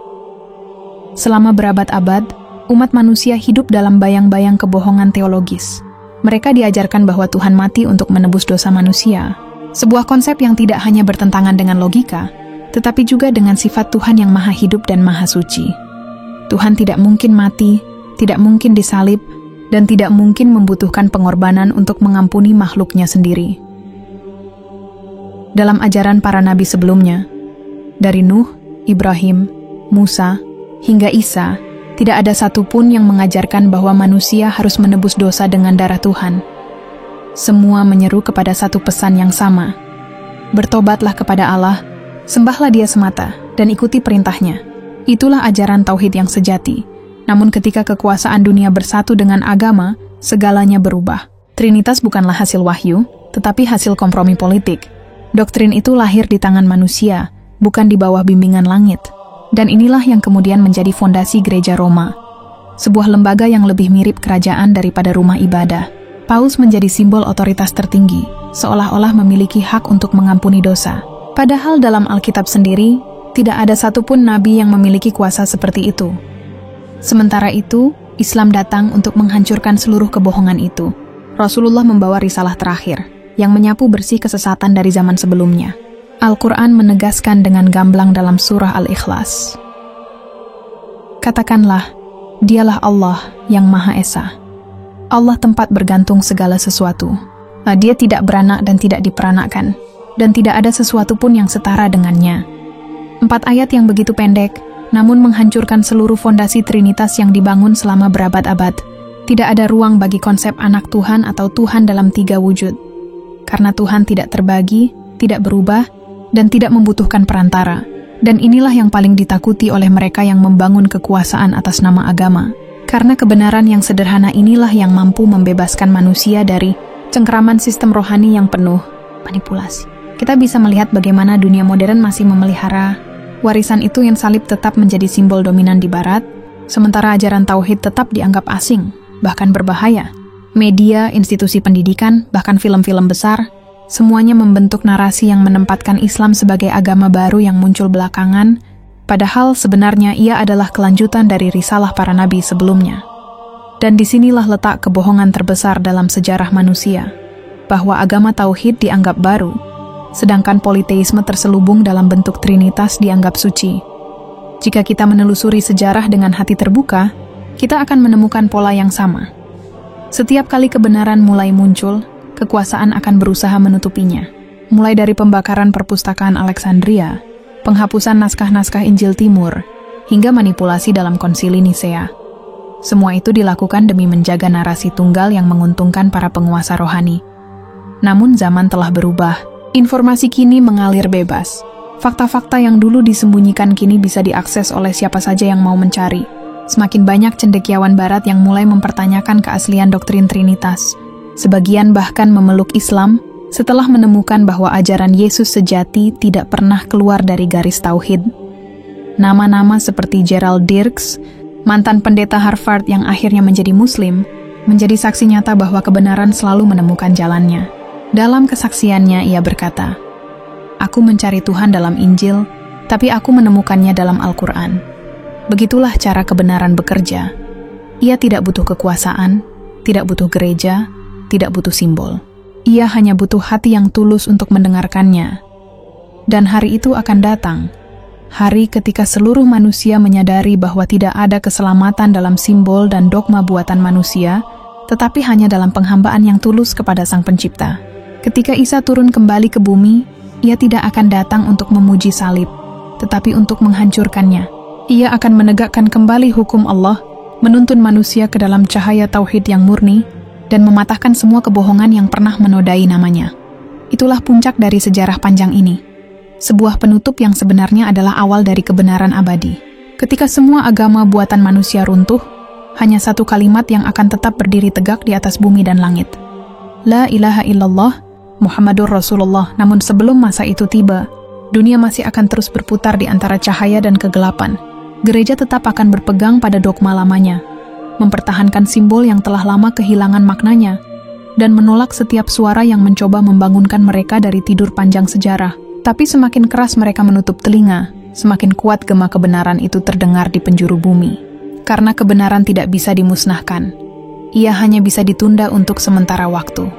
Selama berabad-abad, umat manusia hidup dalam bayang-bayang kebohongan teologis. Mereka diajarkan bahwa Tuhan mati untuk menebus dosa manusia, sebuah konsep yang tidak hanya bertentangan dengan logika, tetapi juga dengan sifat Tuhan yang maha hidup dan maha suci. Tuhan tidak mungkin mati, tidak mungkin disalib, dan tidak mungkin membutuhkan pengorbanan untuk mengampuni makhluknya sendiri. Dalam ajaran para nabi sebelumnya, dari Nuh, Ibrahim, Musa, hingga Isa, tidak ada satupun yang mengajarkan bahwa manusia harus menebus dosa dengan darah Tuhan. Semua menyeru kepada satu pesan yang sama. Bertobatlah kepada Allah, sembahlah Dia semata, dan ikuti perintahnya. Itulah ajaran tauhid yang sejati, Namun ketika kekuasaan dunia bersatu dengan agama, segalanya berubah. Trinitas bukanlah hasil wahyu, tetapi hasil kompromi politik. Doktrin itu lahir di tangan manusia, bukan di bawah bimbingan langit. Dan inilah yang kemudian menjadi fondasi Gereja Roma. Sebuah lembaga yang lebih mirip kerajaan daripada rumah ibadah. Paus menjadi simbol otoritas tertinggi, seolah-olah memiliki hak untuk mengampuni dosa. Padahal dalam Alkitab sendiri, tidak ada satupun nabi yang memiliki kuasa seperti itu. Sementara itu, Islam datang untuk menghancurkan seluruh kebohongan itu. Rasulullah membawa risalah terakhir, yang menyapu bersih kesesatan dari zaman sebelumnya. Al-Quran menegaskan dengan gamblang dalam surah Al-Ikhlas. Katakanlah, dialah Allah yang Maha Esa. Allah tempat bergantung segala sesuatu. Dia tidak beranak dan tidak diperanakkan, dan tidak ada sesuatu pun yang setara dengannya. 4 ayat yang begitu pendek, namun menghancurkan seluruh fondasi Trinitas yang dibangun selama berabad-abad. Tidak ada ruang bagi konsep anak Tuhan atau Tuhan dalam 3 wujud. Karena Tuhan tidak terbagi, tidak berubah, dan tidak membutuhkan perantara. Dan inilah yang paling ditakuti oleh mereka yang membangun kekuasaan atas nama agama. Karena kebenaran yang sederhana inilah yang mampu membebaskan manusia dari cengkeraman sistem rohani yang penuh manipulasi. Kita bisa melihat bagaimana dunia modern masih memelihara warisan itu, yang salib tetap menjadi simbol dominan di barat, sementara ajaran tauhid tetap dianggap asing, bahkan berbahaya. Media, institusi pendidikan, bahkan film-film besar, semuanya membentuk narasi yang menempatkan Islam sebagai agama baru yang muncul belakangan, padahal sebenarnya ia adalah kelanjutan dari risalah para nabi sebelumnya. Dan disinilah letak kebohongan terbesar dalam sejarah manusia, bahwa agama tauhid dianggap baru, sedangkan politeisme terselubung dalam bentuk Trinitas dianggap suci. Jika kita menelusuri sejarah dengan hati terbuka, kita akan menemukan pola yang sama. Setiap kali kebenaran mulai muncul, kekuasaan akan berusaha menutupinya. Mulai dari pembakaran perpustakaan Alexandria, penghapusan naskah-naskah Injil Timur, hingga manipulasi dalam konsili Nisea. Semua itu dilakukan demi menjaga narasi tunggal yang menguntungkan para penguasa rohani. Namun zaman telah berubah. Informasi kini mengalir bebas. Fakta-fakta yang dulu disembunyikan kini bisa diakses oleh siapa saja yang mau mencari. Semakin banyak cendekiawan barat yang mulai mempertanyakan keaslian doktrin Trinitas. Sebagian bahkan memeluk Islam setelah menemukan bahwa ajaran Yesus sejati tidak pernah keluar dari garis tauhid. Nama-nama seperti Gerald Dirks, mantan pendeta Harvard yang akhirnya menjadi Muslim, menjadi saksi nyata bahwa kebenaran selalu menemukan jalannya. Dalam kesaksiannya ia berkata, "Aku mencari Tuhan dalam Injil, tapi aku menemukannya dalam Al-Quran." Begitulah cara kebenaran bekerja. Ia tidak butuh kekuasaan, tidak butuh gereja, tidak butuh simbol. Ia hanya butuh hati yang tulus untuk mendengarkannya. Dan hari itu akan datang, hari ketika seluruh manusia menyadari bahwa tidak ada keselamatan dalam simbol dan dogma buatan manusia, tetapi hanya dalam penghambaan yang tulus kepada Sang Pencipta. Ketika Isa turun kembali ke bumi, ia tidak akan datang untuk memuji salib, tetapi untuk menghancurkannya. Ia akan menegakkan kembali hukum Allah, menuntun manusia ke dalam cahaya tauhid yang murni, dan mematahkan semua kebohongan yang pernah menodai namanya. Itulah puncak dari sejarah panjang ini. Sebuah penutup yang sebenarnya adalah awal dari kebenaran abadi. Ketika semua agama buatan manusia runtuh, hanya satu kalimat yang akan tetap berdiri tegak di atas bumi dan langit. La ilaha illallah, Muhammadur Rasulullah. Namun sebelum masa itu tiba, dunia masih akan terus berputar di antara cahaya dan kegelapan. Gereja tetap akan berpegang pada dogma lamanya, mempertahankan simbol yang telah lama kehilangan maknanya, dan menolak setiap suara yang mencoba membangunkan mereka dari tidur panjang sejarah. Tapi semakin keras mereka menutup telinga, semakin kuat gema kebenaran itu terdengar di penjuru bumi. Karena kebenaran tidak bisa dimusnahkan, ia hanya bisa ditunda untuk sementara waktu.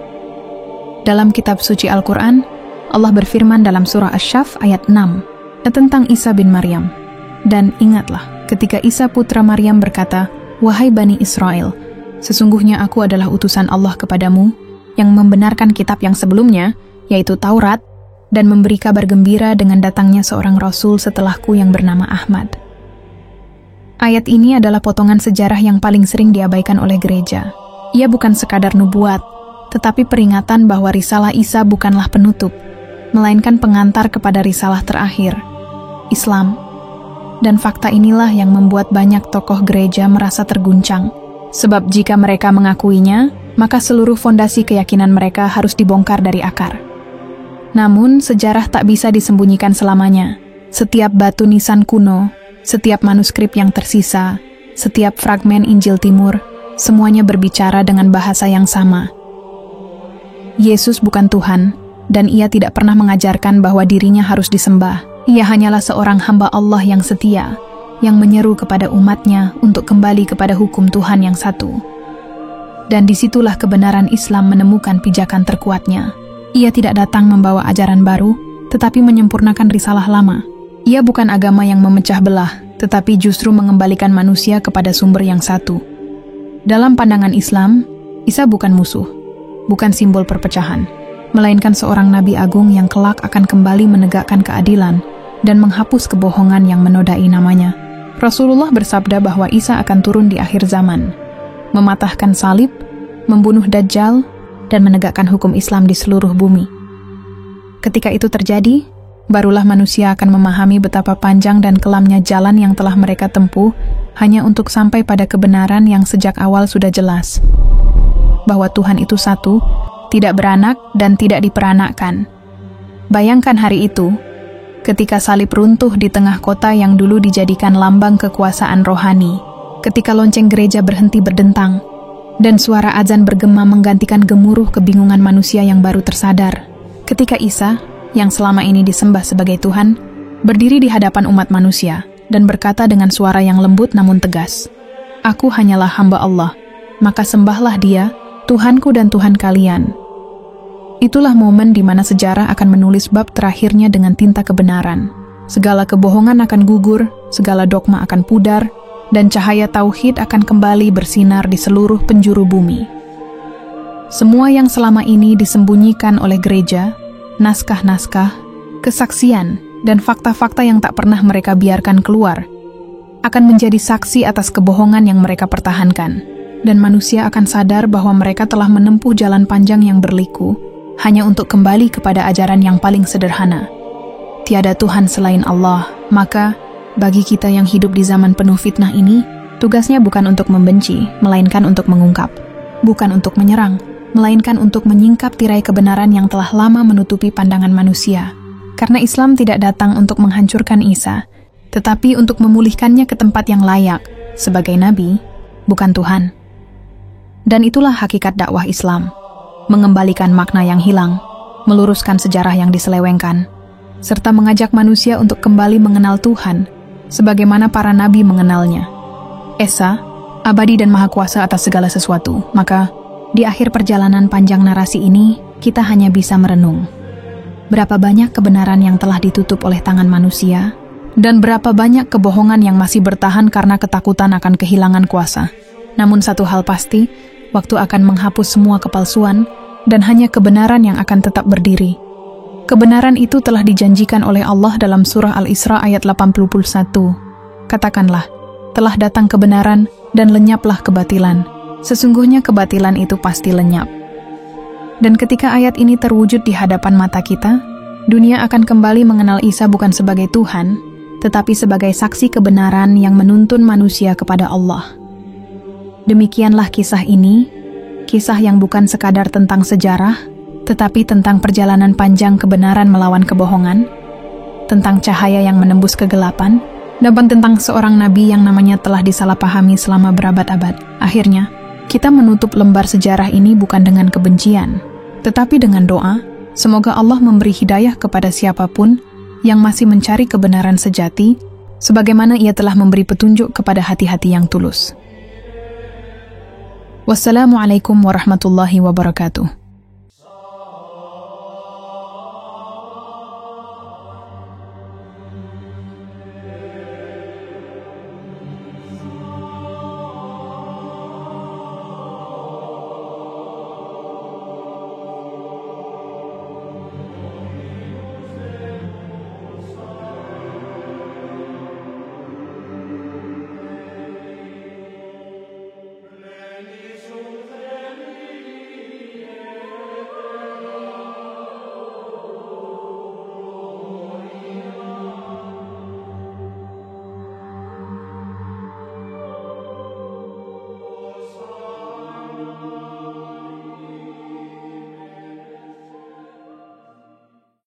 Dalam kitab suci Al-Quran, Allah berfirman dalam surah Asy-Syaff ayat 6 tentang Isa bin Maryam. Dan ingatlah, ketika Isa putra Maryam berkata, "Wahai Bani Israel, sesungguhnya aku adalah utusan Allah kepadamu, yang membenarkan kitab yang sebelumnya, yaitu Taurat, dan memberi kabar gembira dengan datangnya seorang Rasul setelahku yang bernama Ahmad." Ayat ini adalah potongan sejarah yang paling sering diabaikan oleh gereja. Ia bukan sekadar nubuat, tetapi peringatan bahwa risalah Isa bukanlah penutup, melainkan pengantar kepada risalah terakhir, Islam. Dan fakta inilah yang membuat banyak tokoh gereja merasa terguncang. Sebab jika mereka mengakuinya, maka seluruh fondasi keyakinan mereka harus dibongkar dari akar. Namun, sejarah tak bisa disembunyikan selamanya. Setiap batu nisan kuno, setiap manuskrip yang tersisa, setiap fragmen Injil Timur, semuanya berbicara dengan bahasa yang sama. Yesus bukan Tuhan, dan ia tidak pernah mengajarkan bahwa dirinya harus disembah. Ia hanyalah seorang hamba Allah yang setia, yang menyeru kepada umatnya untuk kembali kepada hukum Tuhan yang satu. Dan disitulah kebenaran Islam menemukan pijakan terkuatnya. Ia tidak datang membawa ajaran baru, tetapi menyempurnakan risalah lama. Ia bukan agama yang memecah belah, tetapi justru mengembalikan manusia kepada sumber yang satu. Dalam pandangan Islam, Isa bukan musuh, bukan simbol perpecahan, melainkan seorang nabi agung yang kelak akan kembali menegakkan keadilan dan menghapus kebohongan yang menodai namanya. Rasulullah bersabda bahwa Isa akan turun di akhir zaman, mematahkan salib, membunuh Dajjal, dan menegakkan hukum Islam di seluruh bumi. Ketika itu terjadi, barulah manusia akan memahami betapa panjang dan kelamnya jalan yang telah mereka tempuh hanya untuk sampai pada kebenaran yang sejak awal sudah jelas. Bahwa Tuhan itu satu, tidak beranak dan tidak diperanakkan. Bayangkan hari itu, ketika salib runtuh di tengah kota yang dulu dijadikan lambang kekuasaan rohani, ketika lonceng gereja berhenti berdentang, dan suara azan bergema menggantikan gemuruh kebingungan manusia yang baru tersadar, ketika Isa, yang selama ini disembah sebagai Tuhan, berdiri di hadapan umat manusia, dan berkata dengan suara yang lembut namun tegas, "Aku hanyalah hamba Allah, maka sembahlah Dia, Tuhanku dan Tuhan kalian." Itulah momen di mana sejarah akan menulis bab terakhirnya dengan tinta kebenaran. Segala kebohongan akan gugur, segala dogma akan pudar, dan cahaya tauhid akan kembali bersinar di seluruh penjuru bumi. Semua yang selama ini disembunyikan oleh gereja, naskah-naskah, kesaksian, dan fakta-fakta yang tak pernah mereka biarkan keluar, akan menjadi saksi atas kebohongan yang mereka pertahankan, dan manusia akan sadar bahwa mereka telah menempuh jalan panjang yang berliku, hanya untuk kembali kepada ajaran yang paling sederhana. Tiada Tuhan selain Allah, maka bagi kita yang hidup di zaman penuh fitnah ini, tugasnya bukan untuk membenci, melainkan untuk mengungkap. Bukan untuk menyerang, melainkan untuk menyingkap tirai kebenaran yang telah lama menutupi pandangan manusia. Karena Islam tidak datang untuk menghancurkan Isa, tetapi untuk memulihkannya ke tempat yang layak, sebagai nabi, bukan Tuhan. Dan itulah hakikat dakwah Islam. Mengembalikan makna yang hilang, meluruskan sejarah yang diselewengkan, serta mengajak manusia untuk kembali mengenal Tuhan, sebagaimana para nabi mengenalnya. Esa, abadi dan maha kuasa atas segala sesuatu. Maka, di akhir perjalanan panjang narasi ini, kita hanya bisa merenung. Berapa banyak kebenaran yang telah ditutup oleh tangan manusia, dan berapa banyak kebohongan yang masih bertahan karena ketakutan akan kehilangan kuasa. Namun satu hal pasti, waktu akan menghapus semua kepalsuan, dan hanya kebenaran yang akan tetap berdiri. Kebenaran itu telah dijanjikan oleh Allah dalam surah Al-Isra ayat 81. Katakanlah, telah datang kebenaran dan lenyaplah kebatilan. Sesungguhnya kebatilan itu pasti lenyap. Dan ketika ayat ini terwujud di hadapan mata kita, dunia akan kembali mengenal Isa bukan sebagai Tuhan, tetapi sebagai saksi kebenaran yang menuntun manusia kepada Allah. Demikianlah kisah ini, kisah yang bukan sekadar tentang sejarah, tetapi tentang perjalanan panjang kebenaran melawan kebohongan, tentang cahaya yang menembus kegelapan, dan tentang seorang nabi yang namanya telah disalahpahami selama berabad-abad. Akhirnya, kita menutup lembar sejarah ini bukan dengan kebencian, tetapi dengan doa, semoga Allah memberi hidayah kepada siapapun yang masih mencari kebenaran sejati, sebagaimana Ia telah memberi petunjuk kepada hati-hati yang tulus. Wassalamualaikum warahmatullahi wabarakatuh.